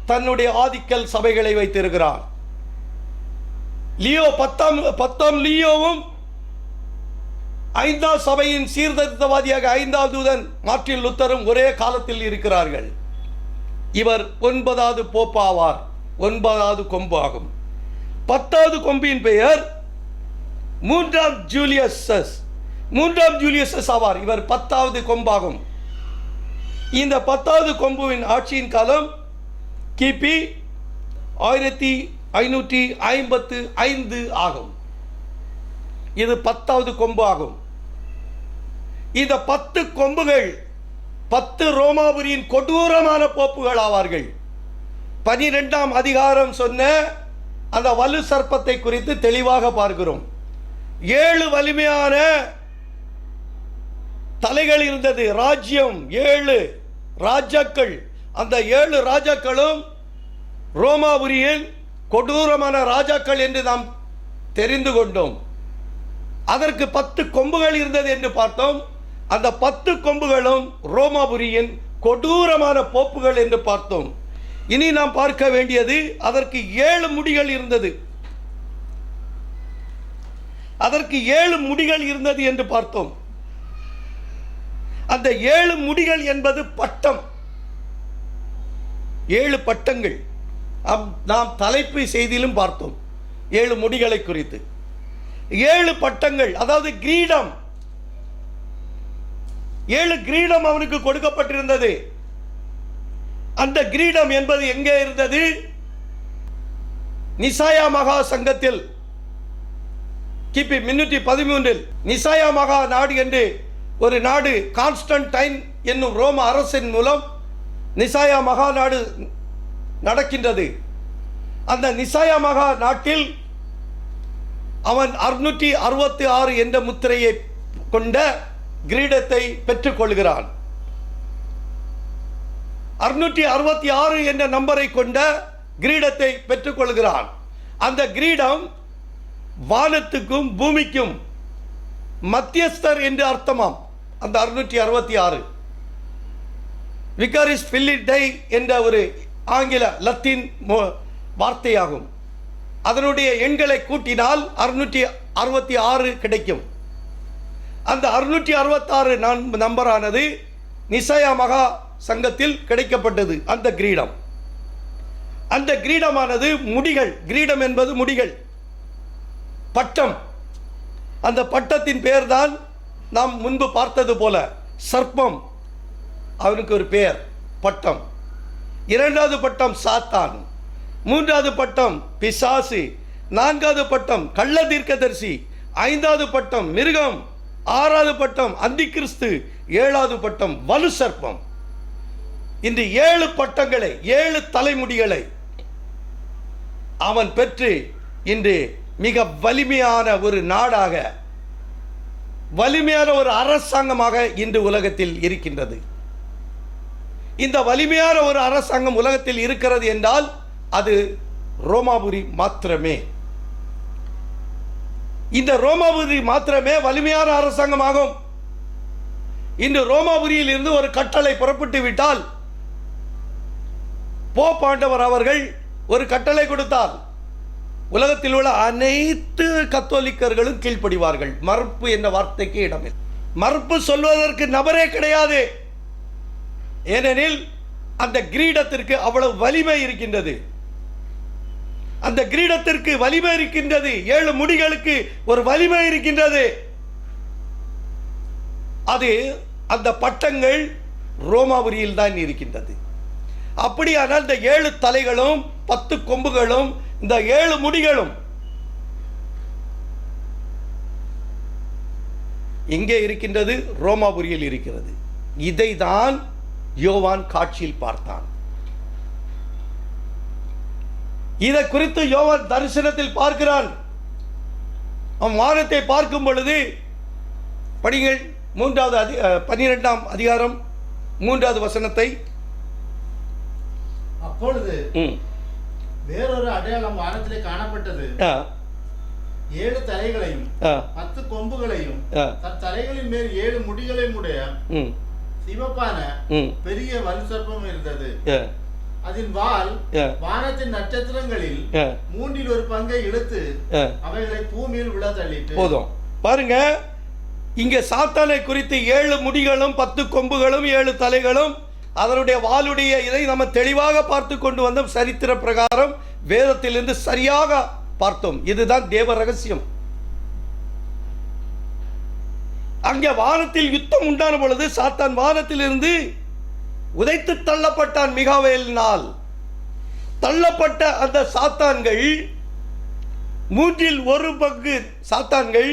தன்னுடைய ஆதிக்கல் சபைகளை வைத்திருக்கிறார். லியோ 10ஆம் லியோவும் 5ஆம் சபையின் சீர்திருத்தவாதியாக 5வது தூதன் மார்ட்டின் லூத்தரும் ஒரே காலத்தில் இருக்கிறார்கள். இவர் 9வது போப் ஆவார். 9வது கொம்பு ஆகும். 10வது கொம்பின் பெயர் 3ஆம் ஜூலியஸ் ஆவார். இவர் 10வது கொம்பாகும். இந்த 10வது கொம்புவின் ஆட்சியின் காலம் கிபி 1555 ஆகும். இது 10வது கொம்பு ஆகும். இந்த 10 கொம்புகள் 10 ரோமாபுரியின் கொடூரமான போப்புகள் ஆவார்கள். 12ஆம் அதிகாரம் சொன்ன அந்த வலு சர்ப்பத்தை குறித்து தெளிவாக பார்க்கிறோம். 7 வலிமையான தலைகள் இருந்தது. ராஜ்யம் 7 ராஜாக்கள். அந்த 7 ராஜாக்களும் ரோமாபுரியின் கொடூரமான ராஜாக்கள் என்று நாம் தெரிந்து கொண்டோம். அதற்கு 10 கொம்புகள் இருந்தது என்று பார்த்தோம். அந்த 10 கொம்புகளும் ரோமாபுரியின் கொடூரமான போப்புகள் என்று பார்த்தோம். இனி நாம் பார்க்க வேண்டியது, அதற்கு 7 முடிகள் இருந்தது. அதற்கு 7 முடிகள் இருந்தது என்று பார்த்தோம். அந்த 7 முடிகள் என்பது பட்டம், 7 பட்டங்கள். நாம் தலைப்பு செய்தியிலும் பார்த்தோம் 7 முடிகளை குறித்து. 7 பட்டங்கள், அதாவது கிரீடம். 7 கிரீடம் அவனுக்கு கொடுக்கப்பட்டிருந்தது. அந்த கிரீடம் என்பது எங்கே இருந்தது? நிசாயா மகா சங்கத்தில் கிபி 313 நிசாயா மகா நாடு என்று ஒரு நாடு, கான்ஸ்டன்டைன் என்னும் ரோம அரசின் மூலம் நிசாயா மகா நாடு நடக்கின்றது. அந்த நிசாயா மகா நாட்டில் அவன் 666 என்ற முத்திரையை கொண்ட கிரீடத்தை பெற்றுக்கொள்கிறான். 666 என்ற நம்பரை கொண்ட கிரீடத்தை பெற்றுக்கொள்கிறான். அந்த கிரீடம் வானத்துக்கும் பூமிக்கும் மத்தியஸ்தர் என்று அர்த்தமாம். அந்த 666 விகாரிஸ் பில்லிடை என்ற ஒரு ஆங்கில லத்தீன் வார்த்தையாகும். அதனுடைய எண்களை கூட்டினால் 666 கிடைக்கும். அந்த 666 நம்பரானது நிசையா மகா சங்கத்தில் கிடைக்கப்பட்டது. அந்த கிரீடம், அந்த கிரீடமானது முடிகள், கிரீடம் என்பது முடிகள், பட்டம். அந்த பட்டத்தின் பெயர்தான் நாம் முன்பு பார்த்தது போல சர்ப்பம், அவனுக்கு ஒரு பெயர் பட்டம். இரண்டாவது பட்டம் சாத்தான், மூன்றாவது பட்டம் பிசாசு, நான்காவது பட்டம் கள்ள தீர்க்கதரிசி, ஐந்தாவது பட்டம் மிருகம், ஆறாவது பட்டம் அந்தி கிறிஸ்து, ஏழாவது பட்டம் வலு சர்ப்பம். இந்த 7 பட்டங்களை, 7 தலைமுடிகளை அவன் பெற்று இன்று மிக வலிமையான ஒரு நாடாக, வலிமையான ஒரு அரசாங்கமாக இன்று உலகத்தில் இருக்கின்றது. இந்த வலிமையான ஒரு அரசாங்கம் உலகத்தில் இருக்கிறது என்றால் அது ரோமாபுரி மாத்திரமே. இந்த ரோமாபுரி மாத்திரமே வலிமையான அரசாங்கமாகும். இன்று ரோமாபுரியில் இருந்து ஒரு கட்டளை புறப்பட்டு விட்டால், போப் ஆண்டவர் அவர்கள் ஒரு கட்டளை கொடுத்தார், உலகத்தில் உள்ள அனைத்து கத்தோலிக்கர்களும் கீழ்ப்படிவார்கள். மறுப்பு என்ற வார்த்தைக்கு இடமில்லை. மறுப்பு சொல்வதற்கு நபரே கிடையாது. ஏனெனில் அந்த கிரீடத்திற்கு அவ்வளவு வலிமை இருக்கின்றது. அந்த கிரீடத்திற்கு வலிமை இருக்கின்றது. 7 முடிகளுக்கு ஒரு வலிமை இருக்கின்றது. அது அந்த பட்டங்கள் ரோமாபுரியில் தான் இருக்கின்றது. அப்படியானால் இந்த 7 தலைகளும் 10 கொம்புகளும் இந்த 7 முடிகளும் இங்கே இருக்கின்றது, ரோமாபுரியில் இருக்கிறது. இதை தான் யோவான் காட்சியில் பார்த்தான். இதை குறித்து யோவான் தரிசனத்தில் பார்க்கிறான். அவன் வானத்தை பார்க்கும் பொழுது, படிங்கள் 12ஆம் அதிகாரம் 3வது வசனத்தை. அப்பொழுது வேறொரு அடையாளம் வானத்திலே காணப்பட்டது. 7 தலைகளையும் 10 கொம்புகளையும் தன் தலைகளின் மேல் 7 முடிகளையும் உடைய சிவப்பான பெரிய வலு சர்ப்பம் இருந்தது. அதன் வால் வானத்தின் நட்சத்திரங்களில் 3 ஒரு பங்கை இழுத்து அவைகளை பூமியில் விழ தள்ளிட்டு. போதும் பாருங்க, இங்கே சாத்தானை குறித்து 7 முடிகளும் 10 கொம்புகளும் 7 தலைகளும் அதனுடைய வாளுடைய இதை நம்ம தெளிவாக பார்த்து கொண்டு வந்தோம். சரித்திர பிரகாரம் வேதத்திலிருந்து சரியாக பார்த்தோம். இதுதான் தேவ ரகசியம். அங்கே வானத்தில் யுத்தம் உண்டான பொழுது சாத்தான் வானத்திலிருந்து உதைத்து தள்ளப்பட்டான். மிகாவேலினால் தள்ளப்பட்ட அந்த சாத்தான்கள் 1/3 பங்கு சாத்தான்கள்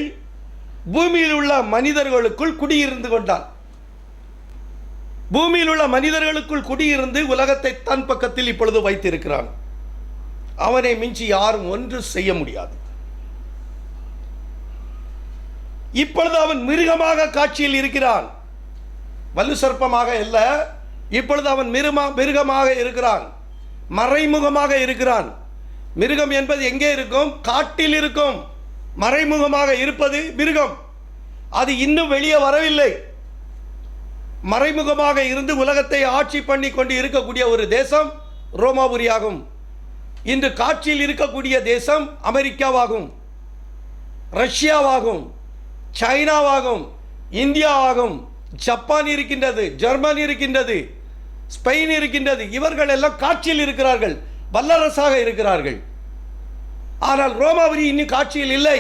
பூமியில் உள்ள மனிதர்களுக்குள் குடியிருந்து கொண்டான். பூமியில் உள்ள மனிதர்களுக்குள் குடியிருந்து உலகத்தை தன் பக்கத்தில் இப்பொழுது வைத்திருக்கிறான். அவனை மிஞ்சி யாரும் ஒன்று செய்ய முடியாது. இப்பொழுது அவன் மிருகமாக காட்சியில் இருக்கிறான். வலு சர்ப்பமாக அல்ல, இப்பொழுது அவன் மிருகமாக இருக்கிறான், மறைமுகமாக இருக்கிறான். மிருகம் என்பது எங்கே இருக்கும்? காட்டில் இருக்கும். மறைமுகமாக இருப்பது மிருகம். அது இன்னும் வெளியே வரவில்லை. மறைமுகமாக இருந்து உலகத்தை ஆட்சி பண்ணி கொண்டு இருக்கக்கூடிய ஒரு தேசம் ரோமாபுரியாகும். இன்று காட்சியில் இருக்கக்கூடிய தேசம் அமெரிக்காவாகும், ரஷ்யாவாகும், சைனாவாகும், இந்தியாவாகும், ஜப்பான் இருக்கின்றது, ஜெர்மனி இருக்கின்றது, ஸ்பெயின் இருக்கின்றது. இவர்கள் எல்லாம் காட்சியில் இருக்கிறார்கள், வல்லரசாக இருக்கிறார்கள். ஆனால் ரோமாபுரி இன்னும் காட்சியில் இல்லை.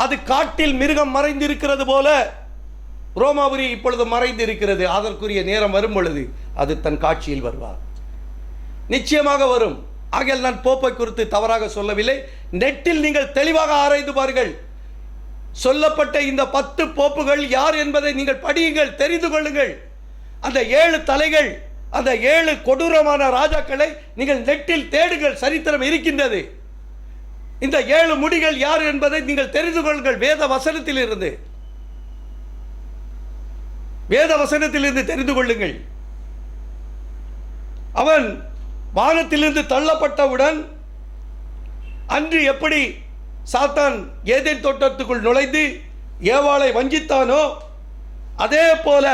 அது காட்டில் மிருகம் மறைந்திருக்கிறது போல ரோமாபுரி இப்பொழுது மறைந்து இருக்கிறது. அதற்குரிய நேரம் வரும் பொழுது அது தன் காட்சியில் வருவார். நிச்சயமாக வரும். ஆகையால் நான் போப்பை குறித்து தவறாக சொல்லவில்லை. நெட்டில் நீங்கள் தெளிவாக ஆராய்ந்து பாருங்கள். சொல்லப்பட்ட இந்த 10 போப்புகள் யார் என்பதை நீங்கள் படியுங்கள், தெரிந்து கொள்ளுங்கள். அந்த 7 தலைகள், அந்த 7 கொடூரமான ராஜாக்களை நீங்கள் நெட்டில் தேடுங்கள். சரித்திரம் இருக்கின்றது. இந்த 7 முடிகள் யார் என்பதை நீங்கள் தெரிந்து கொள்ளுங்கள் வேத வசனத்தில் இருந்து. வேத வசனத்திலிருந்து தெரிந்து கொள்ளுங்கள். அவன் வானத்திலிருந்து தள்ளப்பட்டவுடன் அன்று எப்படி சாத்தான் ஏதேன் தோட்டத்துக்குள் நுழைந்து ஏவாளை வஞ்சித்தானோ, அதே போல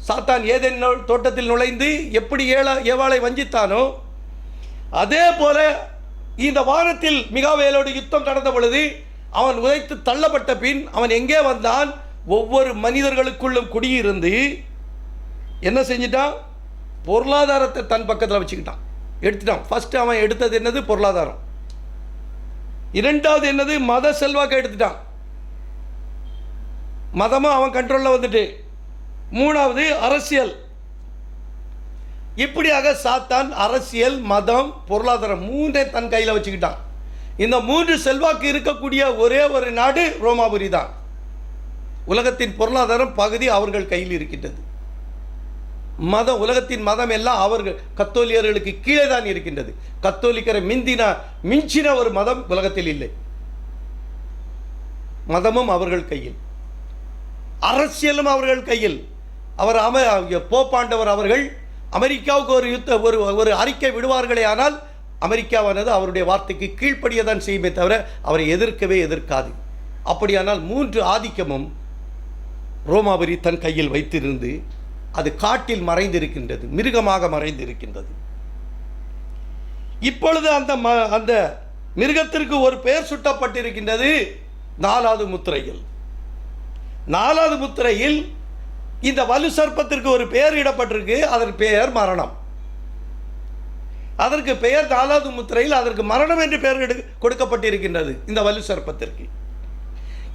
சாத்தான் ஏதேன் தோட்டத்தில் நுழைந்து எப்படி ஏவாளை வஞ்சித்தானோ, அதே போல இந்த வானத்தில் மிகாவேலோடு யுத்தம் நடந்த பொழுது அவன் உதைத்து தள்ளப்பட்ட பின் அவன் எங்கே வந்தான்? ஒவ்வொரு மனிதர்களுக்குள்ளும் குடியிருந்து என்ன செஞ்சிட்டான்? பொருளாதாரத்தை தன் பக்கத்தில் வச்சுக்கிட்டான், எடுத்துட்டான். ஃபர்ஸ்ட் அவன் எடுத்தது என்னது? பொருளாதாரம். இரண்டாவது என்னது? மத செல்வாக்கை எடுத்துட்டான், மதமும் அவன் கண்ட்ரோலில் வந்துட்டு. மூணாவது அரசியல். இப்படியாக சாத்தான் அரசியல், மதம், பொருளாதாரம் மூன்றே தன் கையில் வச்சுக்கிட்டான். இந்த மூன்று செல்வாக்கு இருக்கக்கூடிய ஒரே ஒரு நாடு ரோமாபுரி தான். உலகத்தின் பொருளாதாரம் பகுதி அவர்கள் கையில் இருக்கின்றது. மதம், உலகத்தின் மதம் எல்லாம் அவர்கள் கத்தோலியர்களுக்கு கீழே தான் இருக்கின்றது. கத்தோலிக்கரை மிஞ்சின ஒரு மதம் உலகத்தில் இல்லை. மதமும் அவர்கள் கையில், அரசியலும் அவர்கள் கையில். போப்பாண்டவர் அவர்கள் அமெரிக்காவுக்கு ஒரு அறிக்கை விடுவார்களே, ஆனால் அமெரிக்காவானது அவருடைய வார்த்தைக்கு கீழ்ப்படிய தான் செய்யுமே தவிர அவரை எதிர்க்கவே எதிர்க்காது. அப்படியானால் மூன்று ஆதிக்கமும் ரோமாபுரி தன் கையில் வைத்திருந்து அது காட்டில் மறைந்திருக்கின்றது, மிருகமாக மறைந்திருக்கின்றது. இப்பொழுது அந்த மிருகத்திற்கு ஒரு பெயர் சுட்டப்பட்டிருக்கின்றது. 4வது முத்திரையில். 4வது முத்திரையில் இந்த வலு சர்ப்பத்திற்கு ஒரு பெயர் இடப்பட்டிருக்கு. அதற்கு பெயர் மரணம். அதற்கு பெயர் 4வது முத்திரையில் அதற்கு மரணம் என்று பெயர் கொடுக்கப்பட்டிருக்கின்றது இந்த வலு சர்ப்பத்திற்கு.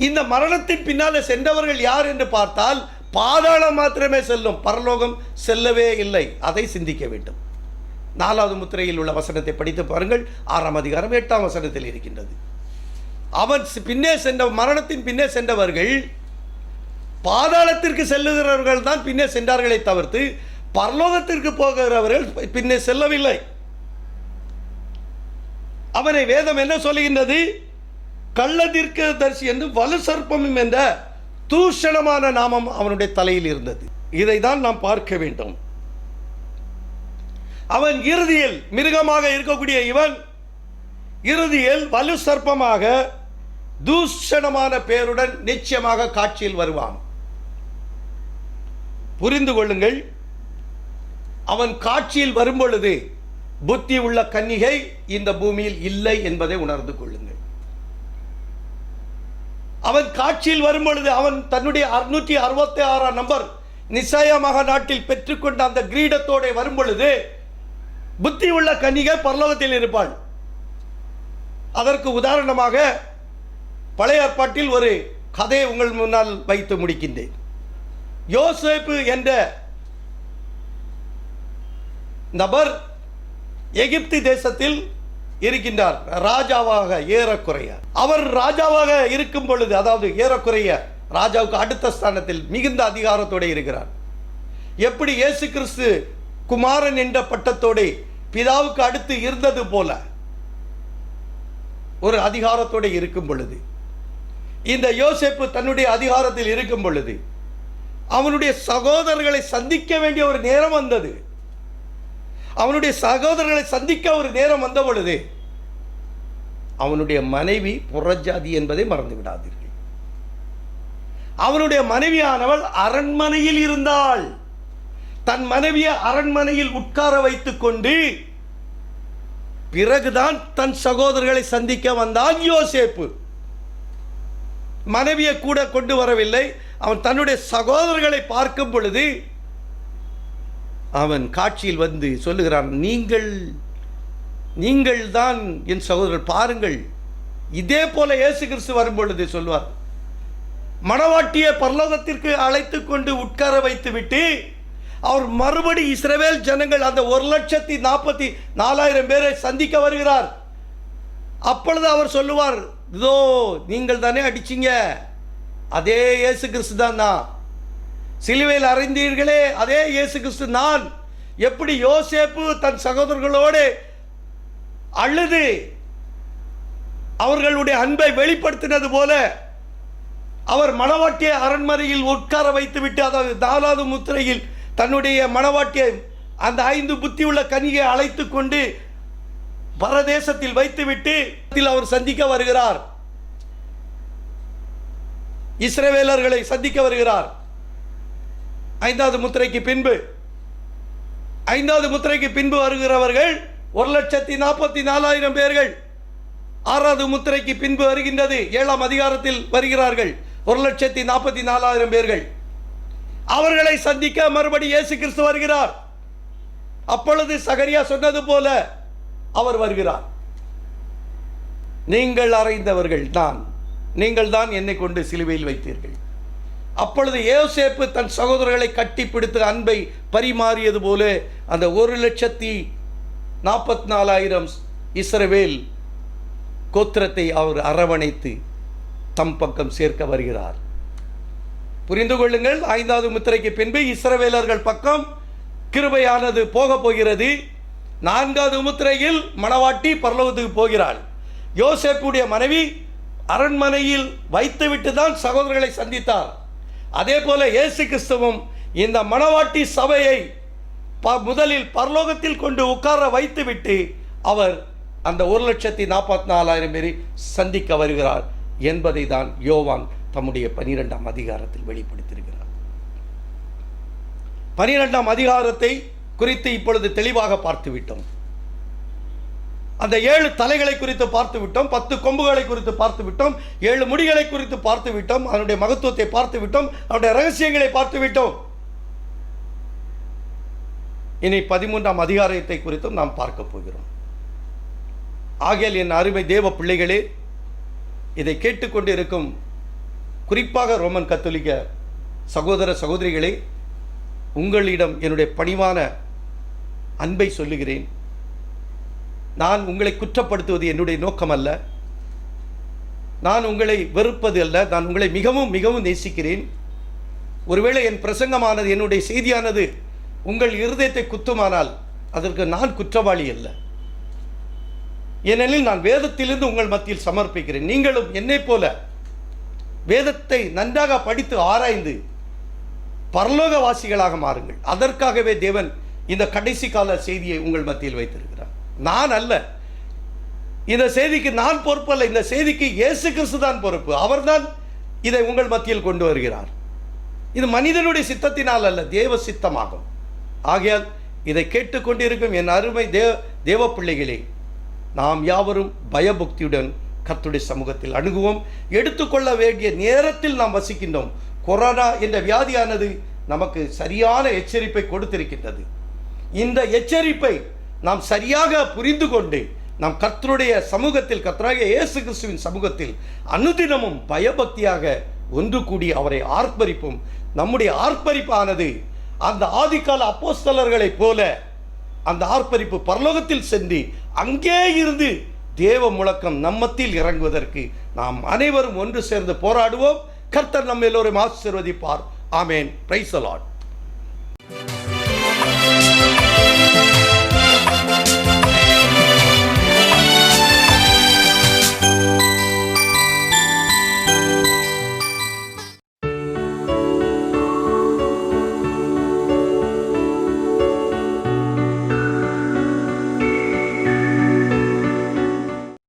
இந்த மரணத்தின் பின்னாலே சென்றவர்கள் யார் என்று பார்த்தால் பாதாளம் மாத்திரமே செல்லும், பரலோகம் செல்லவே இல்லை. அதை சிந்திக்க வேண்டும். 4வது முத்திரையில் உள்ள வசனத்தை படித்து பாருங்கள். 6ஆம் அதிகாரம் 8ஆம் வசனத்தில் இருக்கின்றது. அவன் பின்னே சென்ற மரணத்தின் பின்னே சென்றவர்கள் பாதாளத்திற்கு செல்லுகிறவர்கள் தான் பின்னே சென்றார்களே தவிர்த்து பரலோகத்திற்கு போகிறவர்கள் பின்னே செல்லவில்லை. அவனை வேதம் என்ன சொல்லுகின்றது? கள்ளதீர்க்கதரிசி என்று வலு சர்ப்பமும் என்ற தூஷணமான நாமம் அவனுடைய தலையில் இருந்தது. இதை தான் நாம் பார்க்க வேண்டும். அவன் இறுதியில் மிருகமாக இருக்கக்கூடிய இவன் இறுதியில் வலு சர்ப்பமாக தூஷணமான பெயருடன் நிச்சயமாக காட்சியில் வருவான். புரிந்து கொள்ளுங்கள். அவன் காட்சியில் வரும்பொழுது புத்தி உள்ள கன்னிகை இந்த பூமியில் இல்லை என்பதை உணர்ந்து கொள்ளுங்கள். அவன் காட்சியில் வரும்பொழுது அவன் தன்னுடைய 666 நம்பர் நிசாயமாக நாட்டில் பெற்றுக்கொண்ட அந்த கிரீடத்தோடு வரும்பொழுது புத்தி உள்ள கன்னிகை பரலோகத்தில் இருப்பாள். அதற்கு உதாரணமாக பழைய ஏற்பாட்டில் ஒரு கதையை உங்கள் முன்னால் வைத்து முடிக்கின்றேன். யோசேப்பு என்ற நபர் எகிப்து தேசத்தில் இருக்கின்றார், ராஜாவாக ஏறக்குறைய. அவர் ராஜாவாக இருக்கும் பொழுது, அதாவது ஏறக்குறைய ராஜாவுக்கு அடுத்த ஸ்தானத்தில் மிகுந்த அதிகாரத்தோடு இருக்கிறார். எப்படி இயேசு கிறிஸ்து குமாரன் என்ற பட்டத்தோடு பிதாவுக்கு அடுத்து இருந்தது போல ஒரு அதிகாரத்தோடு இருக்கும் பொழுது, இந்த யோசேப்பு தன்னுடைய அதிகாரத்தில் இருக்கும் பொழுது அவனுடைய சகோதரர்களை சந்திக்க வேண்டிய ஒரு நேரம் வந்தது. அவனுடைய சகோதரர்களை சந்திக்க ஒரு நேரம் வந்த பொழுது அவனுடைய மனைவி புறஜாதி என்பதை மறந்து விடாதீர்கள். அவனுடைய மனைவியானவள் அரண்மனையில் இருந்தாள். தன் மனைவியை அரண்மனையில் உட்கார வைத்துக் கொண்டு பிறகுதான் தன் சகோதரர்களை சந்திக்க வந்தான் யோசேப்பு. மனைவியை கூட கொண்டு வரவில்லை. அவன் தன்னுடைய சகோதரர்களை பார்க்கும் பொழுது அவன் காட்சியில் வந்து சொல்லுகிறான், நீங்கள் தான் என் சகோதரர். பாருங்கள், இதே போல இயேசு கிறிஸ்து வரும் பொழுது சொல்வார், மணவாட்டியை பரலோகத்திற்கு அழைத்து கொண்டு உட்கார வைத்து விட்டு அவர் மறுபடி இஸ்ரவேல் ஜனங்கள் அந்த 1,44,000 பேரை சந்திக்க வருகிறார். அப்பொழுது அவர் சொல்லுவார், இதோ நீங்கள் தானே அடிச்சீங்க, அதே இயேசு கிறிஸ்து தான். சிலுவையில் அறைந்தீர்களே, அதே இயேசு கிறிஸ்து நான். எப்படி யோசேப்பு தன் சகோதரர்களோடு அழுது அவர்களுடைய அன்பை வெளிப்படுத்தினது போல அவர் மணவாட்டியை அரண்மனையில் உட்கார வைத்துவிட்டு, அதாவது 4வது முத்திரையில் தன்னுடைய மணவாட்டியை, அந்த 5 புத்தியுள்ள கன்னியை அழைத்து கொண்டு பரதேசத்தில் வைத்துவிட்டு அவர் சந்திக்க வருகிறார். இஸ்ரவேலர்களை சந்திக்க வருகிறார். 5வது முத்திரைக்கு பின்பு 5வது முத்திரைக்கு பின்பு வருகிறவர்கள் 1,44,000 பேர்கள். 6வது முத்திரைக்கு பின்பு வருகின்றது, 7ஆம் அதிகாரத்தில் வருகிறார்கள் 1,44,000 பேர்கள். அவர்களை சந்திக்க மறுபடி இயேசு கிறிஸ்து வருகிறார். அப்பொழுது சகரியா சொன்னது போல அவர் வருகிறார். நீங்கள் அறைந்தவர்கள் நான், நீங்கள் தான் என்னை கொண்டு சிலுவையில் வைத்தீர்கள். அப்பொழுது யோசேப்பு தன் சகோதரர்களை கட்டி பிடித்து அன்பை பரிமாறியது போல அந்த 1,44,000 இஸ்ரவேல் கோத்திரத்தை அவர் அரவணைத்து தம் பக்கம் சேர்க்க வருகிறார். புரிந்து கொள்ளுங்கள், 5வது முத்திரைக்கு பின்பு இஸ்ரவேலர்கள் பக்கம் கிருபையானது போக போகிறது. 4வது முத்திரையில் மணவாட்டி பரலோகத்துக்கு போகிறாள். யோசேப்புடைய மனைவி அரண்மனையில் வைத்துவிட்டு தான் சகோதரர்களை சந்தித்தார். அதே போல இயேசு கிறிஸ்துவும் இந்த மணவாட்டி சபையை முதலில் பரலோகத்தில் கொண்டு உட்கார வைத்துவிட்டு அவர் அந்த 1,44,000 பேரை சந்திக்க வருகிறார் என்பதை தான் யோவான் தம்முடைய 12ஆம் அதிகாரத்தில் வெளிப்படுத்தியிருக்கிறார். 12ஆம் அதிகாரத்தை குறித்து இப்பொழுது தெளிவாக பார்த்துவிட்டோம். அந்த 7 தலைகளை குறித்து பார்த்து விட்டோம், 10 கொம்புகளை குறித்து பார்த்து விட்டோம், 7 முடிகளை குறித்து பார்த்து விட்டோம், அதனுடைய மகத்துவத்தை பார்த்து விட்டோம், அவருடைய ரகசியங்களை பார்த்து விட்டோம். இனி 13ஆம் அதிகாரத்தை குறித்தும் நாம் பார்க்க போகிறோம். ஆகையால் என் அருமை தேவ பிள்ளைகளே, இதை கேட்டுக்கொண்டு இருக்கும் குறிப்பாக ரோமன் கத்தோலிக்க சகோதர சகோதரிகளே, உங்களிடம் என்னுடைய பணிவான அன்பை சொல்லுகிறேன். நான் உங்களை குற்றப்படுத்துவது என்னுடைய நோக்கம் அல்ல, நான் உங்களை வெறுப்பது அல்ல, நான் உங்களை மிகவும் மிகவும் நேசிக்கிறேன். ஒருவேளை என் பிரசங்கமானது, என்னுடைய செய்தியானது உங்கள் இருதயத்தை குத்துமானால் அதற்கு நான் குற்றவாளி அல்ல. ஏனெனில் நான் வேதத்திலிருந்து உங்கள் மத்தியில் சமர்ப்பிக்கிறேன். நீங்களும் என்னை போல வேதத்தை நன்றாக படித்து ஆராய்ந்து பரலோகவாசிகளாக மாறுங்கள். அதற்காகவே தேவன் இந்த கடைசி கால செய்தியை உங்கள் மத்தியில் வைத்திருக்கிறார். நான் அல்ல, இந்த செய்திக்கு நான் பொறுப்பு அல்ல, இந்த செய்திக்கு இயேசு கிறிஸ்து தான் பொறுப்பு. அவர்தான் இதை உங்கள் மத்தியில் கொண்டு வருகிறார். இது மனிதனுடைய சித்தத்தினால் அல்ல, தேவ சித்தமாகும். ஆகையால் இதை கேட்டுக்கொண்டிருக்கும் என் அருமை தேவ பிள்ளைகளே, நாம் யாவரும் பயபக்தியுடன் கர்த்தருடைய சமூகத்தில் அணுகுவோம். எடுத்துக்கொள்ள வேண்டிய நேரத்தில் நாம் வசிக்கின்றோம். கொரோனா என்ற வியாதியானது நமக்கு சரியான எச்சரிப்பை கொடுத்திருக்கின்றது. இந்த எச்சரிப்பை நாம் சரியாக புரிந்து கொண்டு நாம் கர்த்தருடைய சமூகத்தில், கர்த்தராகிய இயேசு கிறிஸ்துவின் சமூகத்தில் அனுதினமும் பயபக்தியாக ஒன்று கூடி அவரை ஆர்ப்பரிப்போம். நம்முடைய ஆர்ப்பரிப்பானது அந்த ஆதிகால அப்போஸ்தலர்களைப் போல அந்த ஆர்ப்பரிப்பு பரலோகத்தில் சென்று அங்கே இருந்து தேவ முழக்கம் நம்மத்தில் இறங்குவதற்கு நாம் அனைவரும் ஒன்று சேர்ந்து போராடுவோம். கர்த்தர் நம்ம எல்லோரும் ஆசீர்வதிப்பார். ஆமென். Praise the Lord.